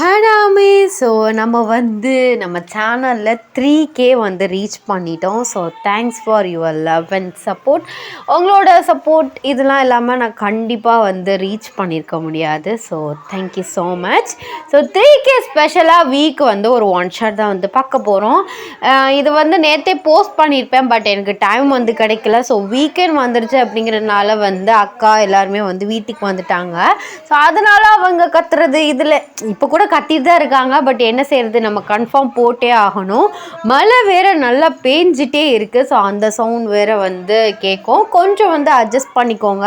ஹடாமே so நம்ம சேனலில் 3K reach பண்ணிட்டோம். So thanks for your love and support. உங்களோட சப்போர்ட் இதெல்லாம் இல்லாமல் நான் கண்டிப்பாக ரீச் பண்ணியிருக்க முடியாது. So thank you so much. So 3K ஸ்பெஷலாக வீக் ஒரு ஒன் ஷாட் தான் பார்க்க போகிறோம். இது நேற்றே போஸ்ட் பண்ணியிருப்பேன், பட் எனக்கு டைம் கிடைக்கல. ஸோ வீக்கெண்ட் வந்துருச்சு அப்படிங்கிறதுனால அக்கா எல்லாருமே வீட்டுக்கு வந்துட்டாங்க. ஸோ அதனால் அவங்க கத்துறது இதில் இப்போ கூட கத்திட்டு தான் இருக்காங்க. பட் என்ன செய்கிறது, நம்ம கன்ஃபார்ம் போட்டே ஆகணும். மழை வேறு நல்லா பேஞ்சிட்டே இருக்குது. ஸோ அந்த சவுண்ட் வேறு கேட்கும். கொஞ்சம் அட்ஜஸ்ட் பண்ணிக்கோங்க.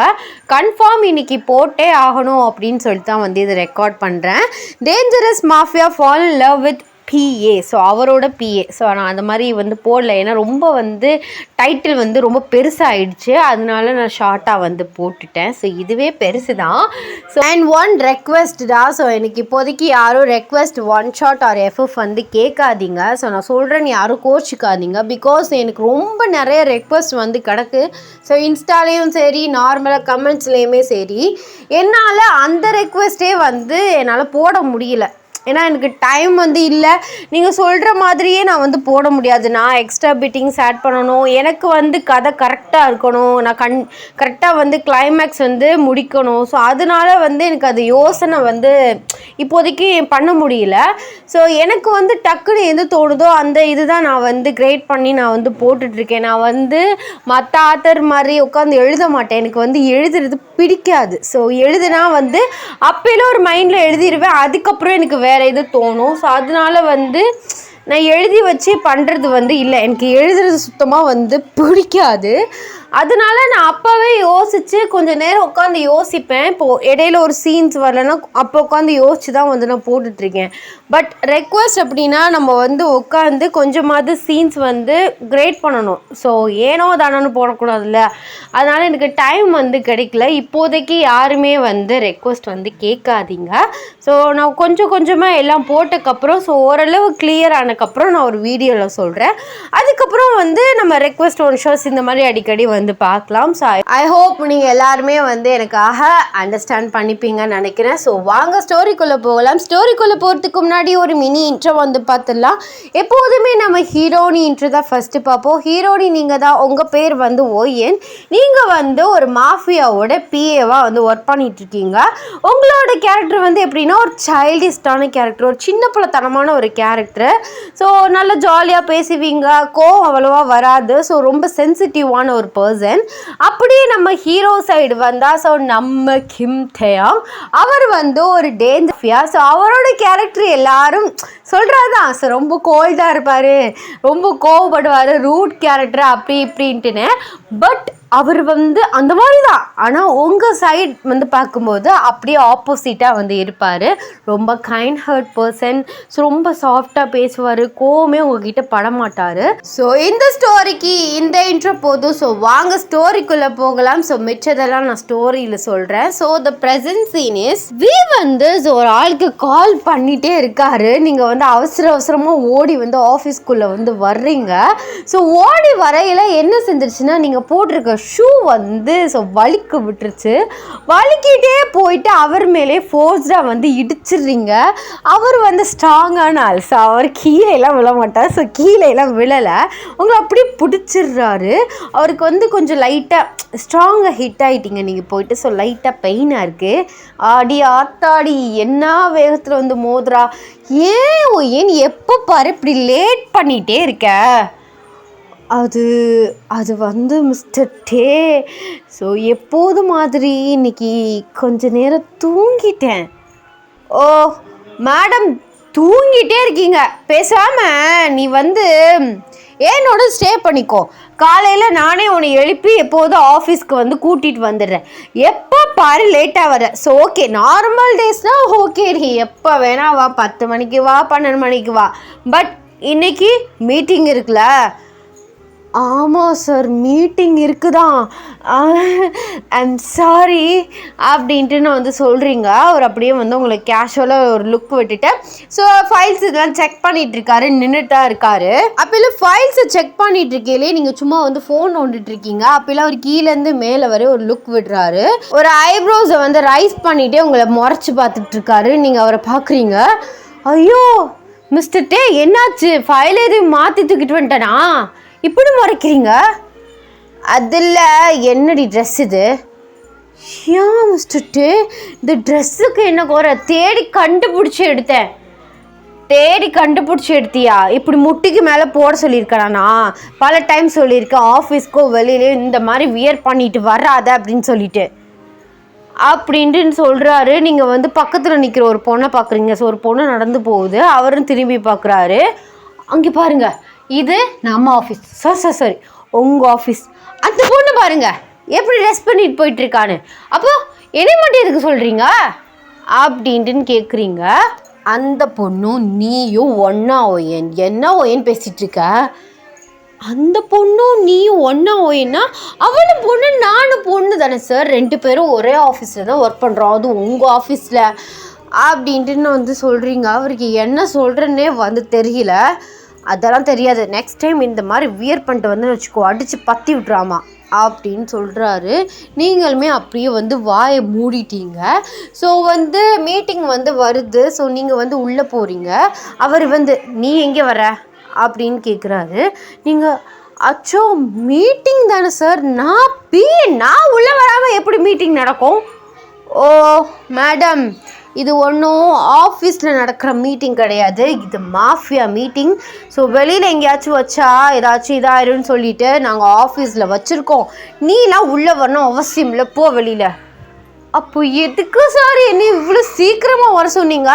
கன்ஃபார்ம் இன்னைக்கு போட்டே ஆகணும் அப்படின்னு சொல்லிட்டு தான் இது ரெக்கார்ட் பண்ணுறேன். Dangerous mafia fall in love with PA. So அவரோட PA. ஸோ நான் அந்த மாதிரி போடல, ஏன்னா ரொம்ப டைட்டில் ரொம்ப பெருசாகிடுச்சு. அதனால நான் ஷார்ட்டாக போட்டுட்டேன். ஸோ இதுவே பெருசு தான். ஸோ அண்ட் ஒன் ரெக்வெஸ்ட்டா. ஸோ எனக்கு இப்போதைக்கு யாரும் request one shot or FF கேட்காதீங்க. ஸோ நான் சொல்கிறேன், யாரும் கோச்சிக்காதீங்க. பிகாஸ் எனக்கு ரொம்ப நிறைய ரெக்வெஸ்ட் கிடக்கு. ஸோ இன்ஸ்டாலேயும் சரி, நார்மலாக கமெண்ட்ஸ்லேயுமே சரி, என்னால் அந்த ரெக்வெஸ்ட்டே என்னால் போட முடியல. ஏன்னா எனக்கு டைம் இல்லை. நீங்கள் சொல்கிற மாதிரியே நான் போட முடியாது. நான் எக்ஸ்ட்ரா பிட்டிங்ஸ் ஆட் பண்ணணும். எனக்கு கதை கரெக்டாக இருக்கணும். நான் கரெக்டாக கிளைமேக்ஸ் முடிக்கணும். ஸோ அதனால எனக்கு அது யோசனை இப்போதைக்கு பண்ண முடியல. ஸோ எனக்கு டக்குன்னு எது தோணுதோ அந்த இதுதான் நான் கிரேட் பண்ணி நான் போட்டுட்ருக்கேன். நான் மற்ற ஆத்தர் மாதிரி உட்காந்து எழுத மாட்டேன். எனக்கு எழுதுறது பிடிக்காது. ஸோ எழுதுனா அப்போலாம் ஒரு மைண்டில் எழுதிடுவேன். அதுக்கப்புறம் எனக்கு வேறு இது தோணும். ஸோ அதனால நான் எழுதி வச்சு பண்ணுறது இல்லை. எனக்கு எழுதுறது சுத்தமாக பிடிக்காது. அதனால நான் அப்போவே யோசித்து கொஞ்சம் நேரம் உட்காந்து யோசிப்பேன். இப்போது இடையில ஒரு சீன்ஸ் வரலைன்னா அப்போ உட்காந்து யோசித்து தான் நான் போட்டுட்ருக்கேன். பட் ரெக்வெஸ்ட் அப்படின்னா நம்ம உட்காந்து கொஞ்சமாவது சீன்ஸ் கிரேட் பண்ணணும். ஸோ ஏனோ தானோன்னு போடக்கூடாதுல்ல. அதனால் எனக்கு டைம் கிடைக்கல. இப்போதைக்கு யாருமே ரெக்வெஸ்ட் கேட்காதீங்க. ஸோ நான் கொஞ்சம் கொஞ்சமாக எல்லாம் போட்டதுக்கப்புறம், ஸோ ஓரளவு கிளியர் ஆனதுக்கப்புறம் நான் ஒரு வீடியோவில் சொல்கிறேன். அதுக்கப்புறம் நம்ம ரெக்வெஸ்ட் ஒன் ஷோஸ் இந்த மாதிரி அடிக்கடி பார்க்கலாம். ஸோ ஐ ஹோப் நீங்கள் எல்லாருமே எனக்காக அண்டர்ஸ்டாண்ட் பண்ணிப்பீங்கன்னு நினைக்கிறேன். ஸோ வாங்க ஸ்டோரிக்குள்ளே போகலாம். ஸ்டோரிக்குள்ளே போகிறதுக்கு முன்னாடி ஒரு மினி இன்ட்ரோ பார்த்துடலாம். எப்போதுமே நம்ம ஹீரோனி இன்ட்ரோ தான் ஃபஸ்ட்டு பார்ப்போம். ஹீரோனி நீங்கள் தான். உங்கள் பேர் ஓயன். நீங்கள் ஒரு மாஃபியாவோட PAவாக ஒர்க் பண்ணிகிட்ருக்கீங்க. உங்களோட கேரக்டர் எப்படின்னா ஒரு சைல்டிஷ்டான கேரக்டர், ஒரு சின்ன பிள்ளைத்தனமான ஒரு கேரக்டர். ஸோ நல்லா ஜாலியாக பேசுவீங்க, கோவம் அவ்வளோவா வராது. ஸோ ரொம்ப சென்சிட்டிவான ஒரு பர்சன். அப்படியே நம்ம ஹீரோ சைடு வந்தால், ஸோ நம்ம கிம் தேயாங் அவர் ஒரு டேஞ்சர்ஃபியா. ஸோ அவரோட கேரக்டர் எல்லாரும் சொல்கிறதான். ஸோ ரொம்ப கோல்டாக இருப்பார், ரொம்ப கோவப்படுவார், ரூட் கேரக்டர் அப்படி இப்படின்ட்டுன்னு. பட் அவர் அந்த மாதிரி தான். ஆனால் உங்கள் சைட் பார்க்கும்போது அப்படியே ஆப்போசிட்டாக இருப்பார். ரொம்ப கைண்ட் ஹர்ட் பர்சன். ஸோ ரொம்ப சாஃப்டாக பேசுவார், கோவமே உங்ககிட்ட படமாட்டார். ஸோ இந்த ஸ்டோரிக்கு இந்த இன்ட்ரோ போதும். ஸோ வாங்க ஸ்டோரிக்குள்ளே போகலாம். ஸோ மிச்சதெல்லாம் நான் ஸ்டோரியில் சொல்கிறேன். So the present scene is we so ஒரு ஆளுக்கு கால் பண்ணிகிட்டே இருக்காரு. நீங்கள் அவசரமாக ஓடி ஆஃபீஸ்க்குள்ளே வர்றீங்க. ஸோ ஓடி வரையில் என்ன செஞ்சிருச்சுன்னா, நீங்கள் போட்டிருக்க ஷூ ஸோ வலிக்கு விட்டுருச்சு. வலிக்கிட்டே போயிட்டு அவர் மேலே ஃபோர்ஸ்டாக இடிச்சிடுறீங்க. அவர் ஸ்ட்ராங்கான ஆள். ஸோ அவர் கீழேலாம் விழ மாட்டார். ஸோ கீழேலாம் விழலை, உங்களை அப்படியே பிடிச்சிடுறாரு. அவருக்கு கொஞ்சம் லைட்டாக ஸ்ட்ராங்காக ஹிட் ஆகிட்டீங்க நீங்கள் போயிட்டு. ஸோ லைட்டாக பெயினாக இருக்குது. ஆடி ஆத்தாடி என்ன வேகத்தில் மோதுரா. ஏன் எப்போ பாரு இப்படி லேட் பண்ணிகிட்டே இருக்க? அது மிஸ்டர் டே. ஸோ எப்போது மாதிரி இன்னைக்கு கொஞ்ச நேரம் தூங்கிட்டேன். ஓ மேடம், தூங்கிட்டே இருக்கீங்க. பேசாமல் நீ என்னோட ஸ்டே பண்ணிக்கோ. காலையில் நானே உன்னை எழுப்பி எப்போதும் ஆஃபீஸ்க்கு கூட்டிகிட்டு வந்துடுறேன். எப்போ பாரு லேட்டாக வர. ஸோ ஓகே, நார்மல் டேஸ்னால் ஓகே, நீ எப்போ வேணா வா. 10 மணிக்கு வா, 12 மணிக்கு வா. பட் இன்னைக்கு மீட்டிங் இருக்குல்ல, ஆமாம் சார் மீட்டிங் இருக்குதான், ஐம் சாரி அப்படின்ட்டு நான் வந்து சொல்கிறீங்க. அவர் அப்படியே வந்து உங்களுக்கு கேஷுவலாக ஒரு லுக் விட்டுட்டு ஸோ ஃபைல்ஸ் இதெல்லாம் செக் பண்ணிட்டு இருக்காரு, நின்றுட்டா இருக்காரு. அப்போல்லாம் ஃபைல்ஸை செக் பண்ணிட்டு இருக்கையிலே நீங்கள் சும்மா வந்து ஃபோன் நோண்டிட்டு இருக்கீங்க. அப்போல்லாம் அவர் கீழேருந்து மேலே வரை ஒரு லுக் விடுறாரு. ஒரு ஐப்ரோஸை வந்து ரைஸ் பண்ணிகிட்டே உங்களை முறைச்சி பார்த்துட்டு இருக்காரு. நீங்கள் அவரை பார்க்குறீங்க. ஐயோ மிஸ்டர் டே என்னாச்சு, ஃபைல் எதுவும் மாற்றி தூக்கிட்டு வந்துட்டேனா, இப்படி முறைக்கிறீங்க? அதில் என்னடி ட்ரெஸ் இது? ஏன் மிஸ்டர் டே இந்த ட்ரெஸ்ஸுக்கு என்ன குறை? தேடி கண்டுபிடிச்சி எடுத்தேன். தேடி கண்டுபிடிச்சி எடுத்தியா? இப்படி முட்டிக்கு மேலே போட சொல்லியிருக்கேனா? பல டைம் சொல்லியிருக்கேன் ஆஃபீஸ்க்கோ வெளியிலே இந்த மாதிரி வியர் பண்ணிட்டு வராத அப்படின்னு சொல்லிட்டு அப்படின்ட்டு சொல்கிறாரு. நீங்கள் வந்து பக்கத்தில் நிற்கிற ஒரு பொண்ணை பார்க்குறீங்க. ஸோ ஒரு பொண்ணு நடந்து போகுது, அவரும் திரும்பி பார்க்குறாரு. அங்கே பாருங்க, இது நம்ம ஆஃபீஸ். சாரி உங்கள் ஆஃபீஸ். அந்த பொண்ணு பாருங்க எப்படி ட்ரெஸ் பண்ணிட்டு போயிட்டுருக்கான்னு. அப்போ என்னை மட்டும் எதுக்கு சொல்கிறீங்க அப்படின்ட்டுன்னு கேட்குறீங்க. அந்த பொண்ணும் நீயும் ஒன்றா ஓயன், என்ன ஓயன் பேசிகிட்ருக்க? அந்த பொண்ணும் நீயும் ஒன்றா ஓயன்னா அவளும் பொண்ணு நானும் பொண்ணு தானே சார், 2 பேரும் ஒரே ஆஃபீஸில் தான் ஒர்க் பண்ணுறோம், அதுவும் உங்கள் ஆஃபீஸில் அப்படின்ட்டுன்னு வந்து சொல்கிறீங்க. அவருக்கு என்ன சொல்கிறேன்னே வந்து தெரியல. அதெல்லாம் தெரியாது, நெக்ஸ்ட் டைம் இந்த மாதிரி வியர் பண்ணிட்டு வந்து வச்சுக்கோ, அடித்து பற்றி விட்றாமா அப்படின்னு சொல்கிறாரு. நீங்களுமே அப்படியே வந்து வாயை மூடிட்டீங்க. ஸோ வந்து மீட்டிங் வந்து வருது. ஸோ நீங்கள் வந்து உள்ளே போகிறீங்க. அவர் வந்து நீ எங்கே வர அப்படின்னு கேட்குறாரு. நீங்கள் அச்சோ மீட்டிங் தானே சார், நான் உள்ளே வராமல் எப்படி மீட்டிங் நடக்கும்? ஓ மேடம், இது ஒன்றும் ஆஃபீஸில் நடக்கிற மீட்டிங் கிடையாது, இது மாஃபியா மீட்டிங். ஸோ வெளியில் எங்கேயாச்சும் வச்சா ஏதாச்சும் இதாயிருன்னு சொல்லிட்டு நாங்கள் ஆஃபீஸில் வச்சுருக்கோம். நீலாம் உள்ளே வரணும் அவசியம் இல்லை, போ வெளியில். அப்போ எதுக்கு சார் என்ன இவ்வளோ சீக்கிரமாக வர சொன்னீங்க?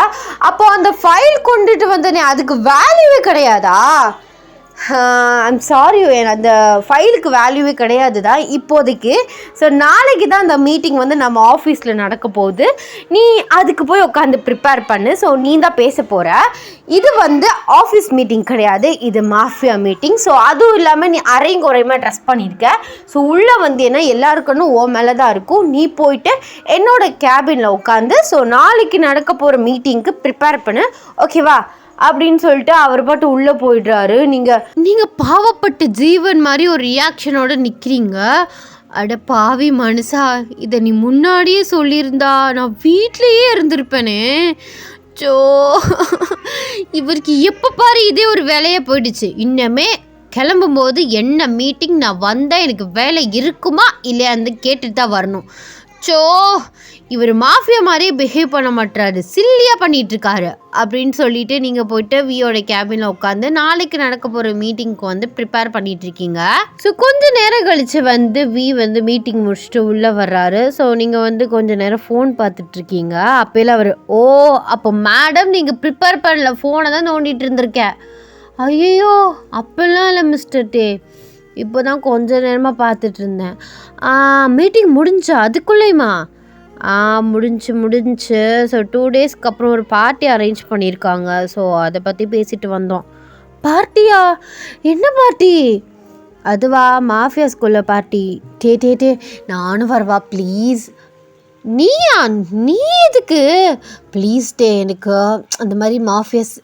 அப்போ அந்த ஃபைல் கொண்டுட்டு வந்தனே அதுக்கு வேல்யூவே கிடையாதா? ஐம் சாரி, அந்த ஃபைலுக்கு வேல்யூவே கிடையாது தான் இப்போதைக்கு. ஸோ நாளைக்கு தான் அந்த மீட்டிங் வந்து நம்ம ஆஃபீஸில் நடக்க போகுது. நீ அதுக்கு போய் உட்காந்து ப்ரிப்பேர் பண்ணு. ஸோ நீ தான் பேச போகிற. இது வந்து ஆஃபீஸ் மீட்டிங் கிடையாது, இது மாஃபியா மீட்டிங். ஸோ அதுவும் இல்லாமல் நீ அரையும் குறையுமா ட்ரெஸ் பண்ணியிருக்க. ஸோ உள்ளே வந்து என்ன எல்லாருக்குன்னு ஓ மேலே தான் இருக்கும். நீ போயிட்டு என்னோடய கேபினில் உட்காந்து ஸோ நாளைக்கு நடக்க போகிற மீட்டிங்க்கு ப்ரிப்பேர் பண்ணு, ஓகேவா அப்படின்னு சொல்லிட்டு அவர் பாட்டு உள்ளே போயிடுறாரு. நீங்கள் பாவப்பட்ட ஜீவன் மாதிரி ஒரு ரியாக்ஷனோட நிற்கிறீங்க. அட பாவி மனுஷா, இதை நீ முன்னாடியே சொல்லியிருந்தா நான் வீட்லேயே இருந்திருப்பேனே. சோ இவருக்கு எப்போ பாரு இதே ஒரு வேலையாக போயிடுச்சு. இன்னமே கிளம்பும்போது என்ன மீட்டிங் நான் வந்தால் எனக்கு வேலை இருக்குமா இல்லையான்னு கேட்டுட்டு தான் வரணும். ஸோ இவர் மாஃபியா மாதிரியே பிஹேவ் பண்ண மாட்டாரு, சில்லியாக பண்ணிகிட்ருக்காரு அப்படின்னு சொல்லிட்டு நீங்கள் போய்ட்டு வியோட கேபினில் உட்காந்து நாளைக்கு நடக்க போகிற மீட்டிங்க்கு வந்து ப்ரிப்பேர் பண்ணிகிட்ருக்கீங்க. ஸோ கொஞ்சம் நேரம் கழித்து வந்து வந்து மீட்டிங் முடிச்சுட்டு உள்ளே வர்றாரு. ஸோ நீங்கள் வந்து கொஞ்சம் நேரம் ஃபோன் பார்த்துட்ருக்கீங்க. அப்போல அவர் அப்போ மேடம் நீங்கள் ப்ரிப்பேர் பண்ணல, ஃபோனை தான் நோண்டிகிட்டு இருந்திருக்கேன். ஐயோ அப்போல்லாம் இல்லை மிஸ்டர் டே, இப்போ தான் கொஞ்சம் நேரமாக பார்த்துட்டு இருந்தேன். மீட்டிங் முடிஞ்சா அதுக்குள்ளேயுமா? முடிஞ்சு. ஸோ 2 டேஸ்க்கு அப்புறம் ஒரு பார்ட்டி அரேஞ்ச் பண்ணியிருக்காங்க. ஸோ அதை பற்றி பேசிட்டு வந்தோம். பார்ட்டியா? என்ன பார்ட்டி? அதுவா மாஃபியா ஸ்கூலில் பார்ட்டி. டே நானும் வரவா ப்ளீஸ்? நீ எதுக்கு? ப்ளீஸ் டே, எனக்கு அந்த மாதிரி மாஃபியாஸ்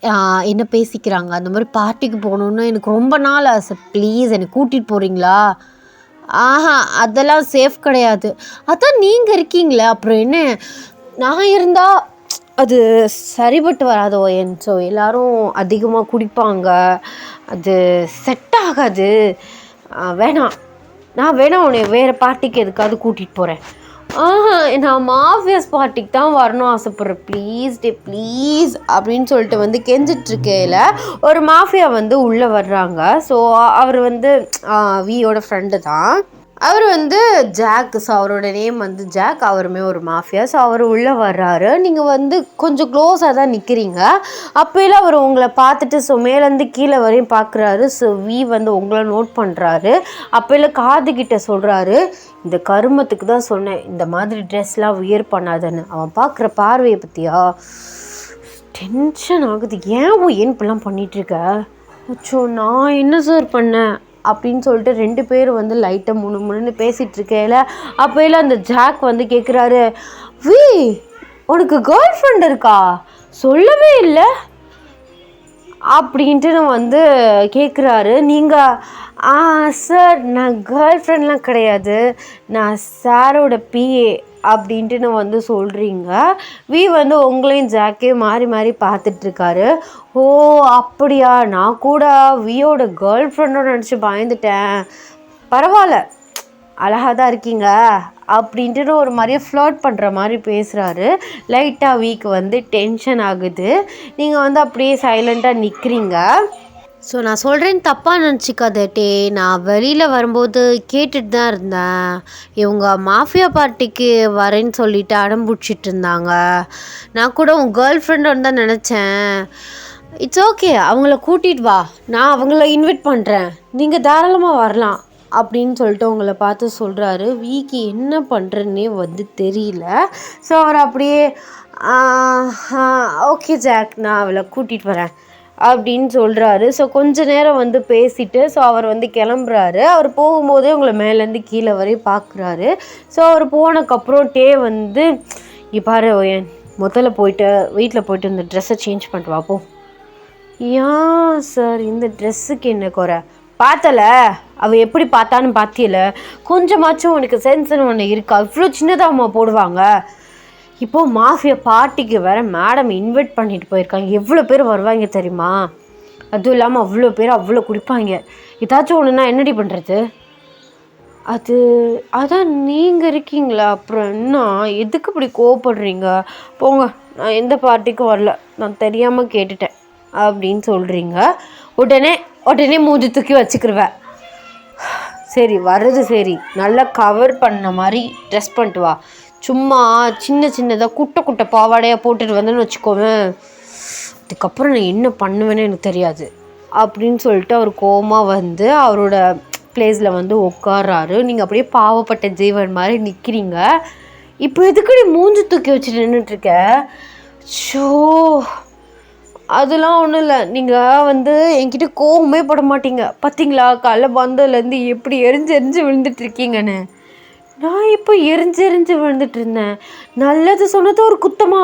என்ன பேசிக்கிறாங்க, அந்த மாதிரி பார்ட்டிக்கு போகணுன்னு எனக்கு ரொம்ப நாள் ஆசை. ப்ளீஸ் என்னை கூட்டிகிட்டு போகிறீங்களா? அதெல்லாம் சேஃப் கிடையாது. அதான் நீங்கள் இருக்கீங்களே, அப்புறம் என்ன நான் இருந்தால் அது சரிபட்டு வராதோ என். ஸோ எல்லோரும் அதிகமாக குடிப்பாங்க, அது செட் ஆகாது. வேணாம், நான் உன்னை வேறு பார்ட்டிக்கு எதுக்காவது கூட்டிகிட்டு போகிறேன். நான் மாஃபியாஸ் பார்ட்டிக்கு தான் வரணும் ஆசைப்பட்றேன், ப்ளீஸ் டே ப்ளீஸ் அப்படின்னு சொல்லிட்டு வந்து கெஞ்சிட்ருக்கையில் ஒரு மாஃபியா வந்து உள்ளே வர்றாங்க. ஸோ அவர் வந்து வியோட ஃப்ரெண்டு தான். அவர் வந்து ஜாக். ஸோ அவரோட நேம் வந்து ஜாக். அவருமே ஒரு மாஃபியா. ஸோ அவர் உள்ளே வர்றாரு. நீங்கள் வந்து கொஞ்சம் க்ளோஸாக தான் நிற்கிறீங்க. அப்போலாம் அவர் உங்களை பார்த்துட்டு ஸோ மேலேருந்து கீழே வரையும் பார்க்குறாரு. ஸோ வந்து உங்களை நோட் பண்ணுறாரு. அப்போலாம் காதுகிட்ட சொல்கிறாரு, இந்த கருமத்துக்கு தான் சொன்னேன் இந்த மாதிரி ட்ரெஸ்லாம் வியர் பண்ணாதன்னு. அவன் பார்க்குற பார்வையை பற்றியா டென்ஷன் ஆகுது. ஏன் இப்படிலாம் பண்ணிகிட்ருக்க? அச்சோ நான் என்ன சார் பண்ணேன்? அப்படின்னு சொல்லிட்டு 2 பேர் வந்து லைட்டாக முணுமுணுன்னு பேசிகிட்டு இருக்கையில் அப்போயில அந்த ஜாக் வந்து கேட்குறாரு, வி உனக்கு கேர்ள் ஃப்ரெண்ட் இருக்கா, சொல்லவே இல்லை அப்படின்ட்டு நான் வந்து கேட்குறாரு. நீங்கள் சார் நான் கேர்ள் ஃப்ரெண்ட்லாம் கிடையாது, நான் சாரோட பிஏ அப்படின்ட்டு நான் வந்து சொல்கிறீங்க. வி வந்து உங்களையும் ஜாக்கையும் மாறி மாறி பார்த்துட்ருக்காரு. ஓ அப்படியா, நான் கூட வியோட கேர்ள் ஃப்ரெண்டோட நினச்சி பயந்துட்டேன். பரவாயில்ல, அழகாக தான் இருக்கீங்க அப்படின்ட்டு ஒரு மாதிரியே ஃப்ளர்ட் பண்ணுற மாதிரி பேசுகிறாரு. லைட்டாக வீக்கு வந்து டென்ஷன் ஆகுது. நீங்கள் வந்து அப்படியே சைலண்ட்டாக நிற்கிறீங்க. ஸோ நான் சொல்கிறேன்னு தப்பாக நினச்சிக்காதே, நான் வெளியில் வரும்போது கேட்டுட்டு தான் இருந்தேன். இவங்க மாஃபியா பார்ட்டிக்கு வரேன்னு சொல்லிட்டு அடம் பிடிச்சிட்டு இருந்தாங்க. நான் கூட உன் கேர்ள் ஃப்ரெண்டுன்னு தான் நினச்சேன். இட்ஸ் ஓகே, அவங்கள கூட்டிகிட்டு வா, நான் அவங்கள இன்வைட் பண்ணுறேன், நீங்கள் தாராளமாக வரலாம் அப்படின்னு சொல்லிட்டு உங்களை பார்த்து சொல்கிறாரு. வீக்கு என்ன பண்ணுறதுன்னே வந்து தெரியல. ஸோ அவர் அப்படியே ஓகே ஜாக், நான் அவளை கூட்டிகிட்டு வரேன் அப்படின்னு சொல்கிறாரு. ஸோ கொஞ்ச நேரம் வந்து பேசிட்டு ஸோ அவர் வந்து கிளம்புறாரு. அவர் போகும்போதே உங்களை மேலேருந்து கீழே வரையும் பார்க்குறாரு. ஸோ அவர் போனதுக்கப்புறம் வந்து பாரு முதல்ல போயிட்டு வீட்டில் போயிட்டு இந்த ட்ரெஸ்ஸை சேஞ்ச் பண்ணிட்டு வாப்போ. ஏன் சார் இந்த ட்ரெஸ்ஸுக்கு என்ன குறை, பார்த்தல அவள் எப்படி பார்த்தான்னு பார்த்தியல, கொஞ்சமாச்சும் உனக்கு சென்ஸ்ன்னு ஒன்று இருக்கா, இவ்வளோ சின்னதாகம்மா போடுவாங்க. இப்போது மாஃபியா பார்ட்டிக்கு வேறு மேடம் இன்வைட் பண்ணிட்டு போயிருக்காங்க, எவ்வளோ பேர் வருவாங்க தெரியுமா, அதுவும் இல்லாமல் அவ்வளோ பேர் அவ்வளோ குடிப்பாங்க, ஏதாச்சும் ஒன்றுனா என்னடி பண்ணுறது. அதான் நீங்கள் இருக்கீங்களா, அப்புறம் என்ன எதுக்கு இப்படி கோவப்படுறீங்க, போங்க, நான் எந்த பார்ட்டிக்கும் வரல, நான் தெரியாமல் கேட்டுட்டேன் அப்படின்னு சொல்கிறீங்க. உடனே மூஞ்சி தூக்கி வச்சுக்கிருவேன். சரி வர்றது சரி, நல்லா கவர் பண்ண மாதிரி ட்ரெஸ் பண்ணிட்டு வா, சும்மா சின்னதாக குட்டை பாவாடையாக போட்டுட்டு வந்தேன்னு வச்சுக்கோவேன், அதுக்கப்புறம் நான் என்ன பண்ணுவேன்னு எனக்கு தெரியாது அப்படின்னு சொல்லிட்டு அவர் கோவமாக வந்து அவரோட பிளேஸில் வந்து உட்கார்றாரு. நீங்கள் அப்படியே பாவப்பட்ட ஜீவன் மாதிரி நிற்கிறீங்க. இப்போ எதுக்கு நீ மூஞ்சி தூக்கி வச்சுட்டு நின்றுட்டுருக்க. ஷோ அதெல்லாம் ஒன்றும் இல்லை, நீங்கள் வந்து என்கிட்ட கோவமே பட மாட்டீங்க பார்த்தீங்களா, காலைல வந்ததுலேருந்து எப்படி எரிஞ்சு விழுந்துட்டுருக்கீங்கன்னு. நான் இப்போ எரிஞ்சு விழுந்துட்டு இருந்தேன். நல்லது சொன்னது ஒரு குத்தமா,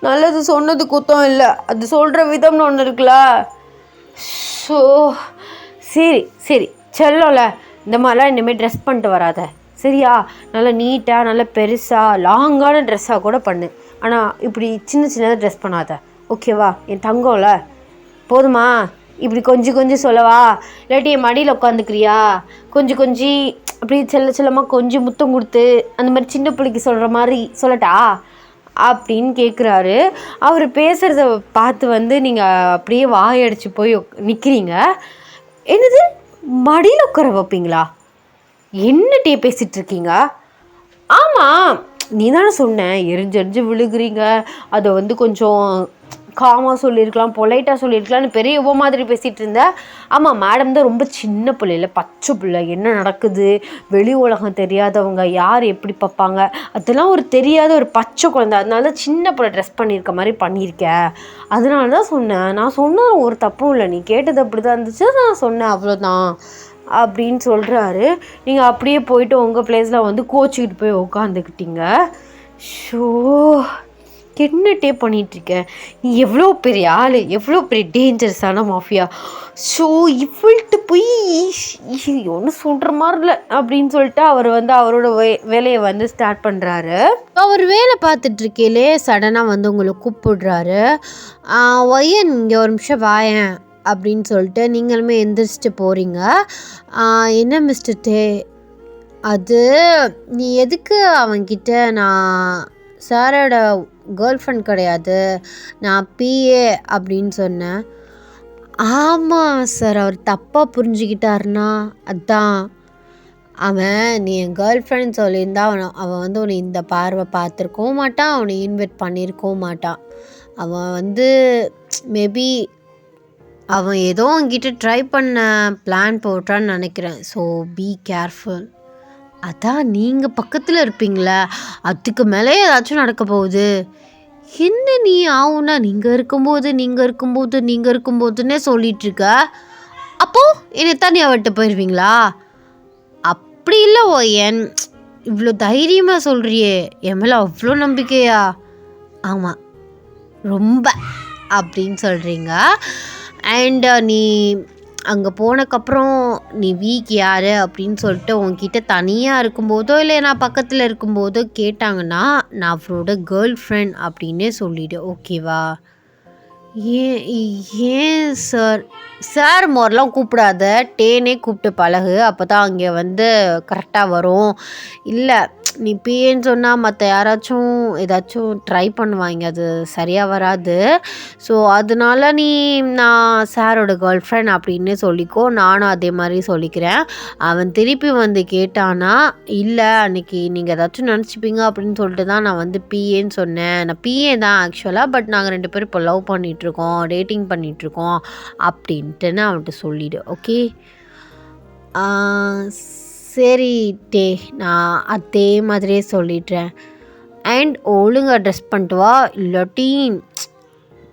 நல்லது சொன்னது குத்தம் இல்லை, அது சொல்கிற விதம்னு ஒன்று இருக்குல்ல. ஸோ சரி செல்லோல, இந்த மாதிரிலாம் இனிமேல் ட்ரெஸ் பண்ணிட்டு வராத சரியா, நல்லா நீட்டாக நல்லா பெருசாக லாங்கான ட்ரெஸ்ஸாக கூட பண்ணு, ஆனால் இப்படி சின்னதாக ட்ரெஸ் பண்ணாத ஓகேவா, என் தங்கம்ல போதுமா. இப்படி கொஞ்சம் சொல்லவா, இல்லாட்டி என் மடியில் உட்காந்துக்கிறியா, கொஞ்சம் அப்படி செல்லமாக கொஞ்சம் முத்தம் கொடுத்து அந்த மாதிரி சின்ன பிள்ளைக்கு சொல்கிற மாதிரி சொல்லட்டா அப்படின்னு கேட்குறாரு. அவர் பேசுகிறத பார்த்து வந்து நீங்கள் அப்படியே வாயடிச்சு போய் நிற்கிறீங்க. என்னது மடியில் உட்கார வைப்பீங்களா, என்ன பேசிகிட்ருக்கீங்க. ஆமாம் நீ தானே சொன்னேன் எரிஞ்சு விழுகிறீங்க, அதை வந்து கொஞ்சம் காமாக சொல்லியிருக்கலாம், பொலைட்டாக சொல்லியிருக்கலாம்னு பெரிய உப மாதிரி பேசிகிட்டு இருந்தேன். ஆமாம் மேடம் தான் ரொம்ப சின்ன பிள்ளைல, பச்சை பிள்ளை, என்ன நடக்குது வெளி உலகம் தெரியாதவங்க யார் எப்படி பார்ப்பாங்க அதெல்லாம் ஒரு தெரியாத ஒரு பச்சை குழந்தை, அதனால தான் சின்ன பிள்ளை ட்ரெஸ் பண்ணியிருக்க மாதிரி பண்ணியிருக்கேன், அதனால தான் சொன்னேன், நான் சொன்னேன் ஒரு தப்பும் இல்லை, நீ கேட்டது அப்படி தான் இருந்துச்சு, நான் சொன்னேன் அவ்வளோதான் அப்படின்னு சொல்கிறாரு. நீங்கள் அப்படியே போயிட்டு உங்கள் பிளேஸில் வந்து கோச்சிக்கிட்டு போய் உட்காந்துக்கிட்டீங்க. ஷோ என்னட்டே பண்ணிகிட்ருக்க, நீ எவ்வளோ பெரிய ஆள், எவ்வளோ பெரிய டேஞ்சரஸான மாஃபியா. ஸோ இவள்கிட்ட போய் ஒன்றும் சொல்கிற மாதிரி இல்லை அப்படின்னு சொல்லிட்டு அவர் வந்து அவரோட வேலையை வந்து ஸ்டார்ட் பண்ணுறாரு. அவர் வேலை பார்த்துட்ருக்கையிலே சடனாக வந்து உங்களை கூப்பிடுறாரு. ஒய்யன் இங்கே ஒரு நிமிஷம் வாயேன் அப்படின்னு சொல்லிட்டு நீங்களுமே எந்திரிச்சிட்டு போகிறீங்க. என்ன மிஸ்டர் டே, அது நீ எதுக்கு அவன்கிட்ட நான் சாரோட கேர்ள் ஃப்ரெண்ட் கிடையாது, நான் பிஏ அப்படின்னு சொன்னேன். ஆமாம் சார், அவர் தப்பாக புரிஞ்சுக்கிட்டாருன்னா அதான், அவன் நீ என் கேர்ள் ஃப்ரெண்ட் சொல்லியிருந்தா அவன் வந்து உன்னை இந்த பார்வை பார்த்துருக்கவும் மாட்டான், அவனை இன்வைட் பண்ணியிருக்கவும் மாட்டான். அவன் வந்து மேபி அவன் ஏதோ உங்ககிட்ட ட்ரை பண்ண பிளான் போட்டான்னு நினைக்கிறேன். So be careful. அதான் நீங்கள் பக்கத்தில் இருப்பீங்களே, அதுக்கு மேலே ஏதாச்சும் நடக்க போகுது. என்ன நீ ஆகுனா நீங்கள் இருக்கும்போதுன்னே சொல்லிகிட்ருக்க. அப்போது என்னை தனியாக விட்டு போயிடுவீங்களா? அப்படி இல்லை ஓயன், இவ்வளோ தைரியமாக சொல்கிறியே, என் மேலே அவ்வளோ நம்பிக்கையா? ஆமாம், ரொம்ப அப்படின்னு சொல்கிறீங்க. அண்ட் நீ அங்கே போனக்கப்புறம் நீ வீக் யார் அப்படின்னு சொல்லிட்டு உங்ககிட்ட தனியாக இருக்கும்போதோ இல்லை நான் பக்கத்தில் இருக்கும்போதோ கேட்டாங்கன்னா நான் அவரோட கேர்ள் ஃப்ரெண்ட் அப்படின்னே சொல்லிவிடு, ஓகேவா? ஏன் சார்? சார் மோரெலாம் கூப்பிடாத, டேனே கூப்பிட்டு பழகு, அப்போ தான் அங்கே வந்து கரெக்டாக வரும். இல்லை நீ பிஏன்னு சொன்னால் மற்ற யாராச்சும் ஏதாச்சும் ட்ரை பண்ணுவாங்க, அது சரியாக வராது. ஸோ அதனால நான் சாரோட கேர்ள் ஃப்ரெண்ட் அப்படின்னு சொல்லிக்கோ, நானும் அதே மாதிரி சொல்லிக்கிறேன். அவன் திருப்பி வந்து கேட்டானா, இல்லை அன்றைக்கி நீங்கள் ஏதாச்சும் நினச்சிப்பீங்க அப்படின்னு சொல்லிட்டு தான் நான் வந்து பிஏன்னு சொன்னேன். நான் பிஏ தான் ஆக்சுவலாக, பட் நாங்கள் 2 பேரும் இப்போ லவ் பண்ணிகிட்ருக்கோம், டேட்டிங் பண்ணிகிட்ருக்கோம் அப்படின்ட்டுன்னு அவன்கிட்ட சொல்லிவிடு, ஓகே? சரி டே, நான் அதே மாதிரியே சொல்லிடுறேன். அண்ட் ஒழுங்காக ட்ரெஸ் பண்ணிட்டு வா, இல்லாட்டி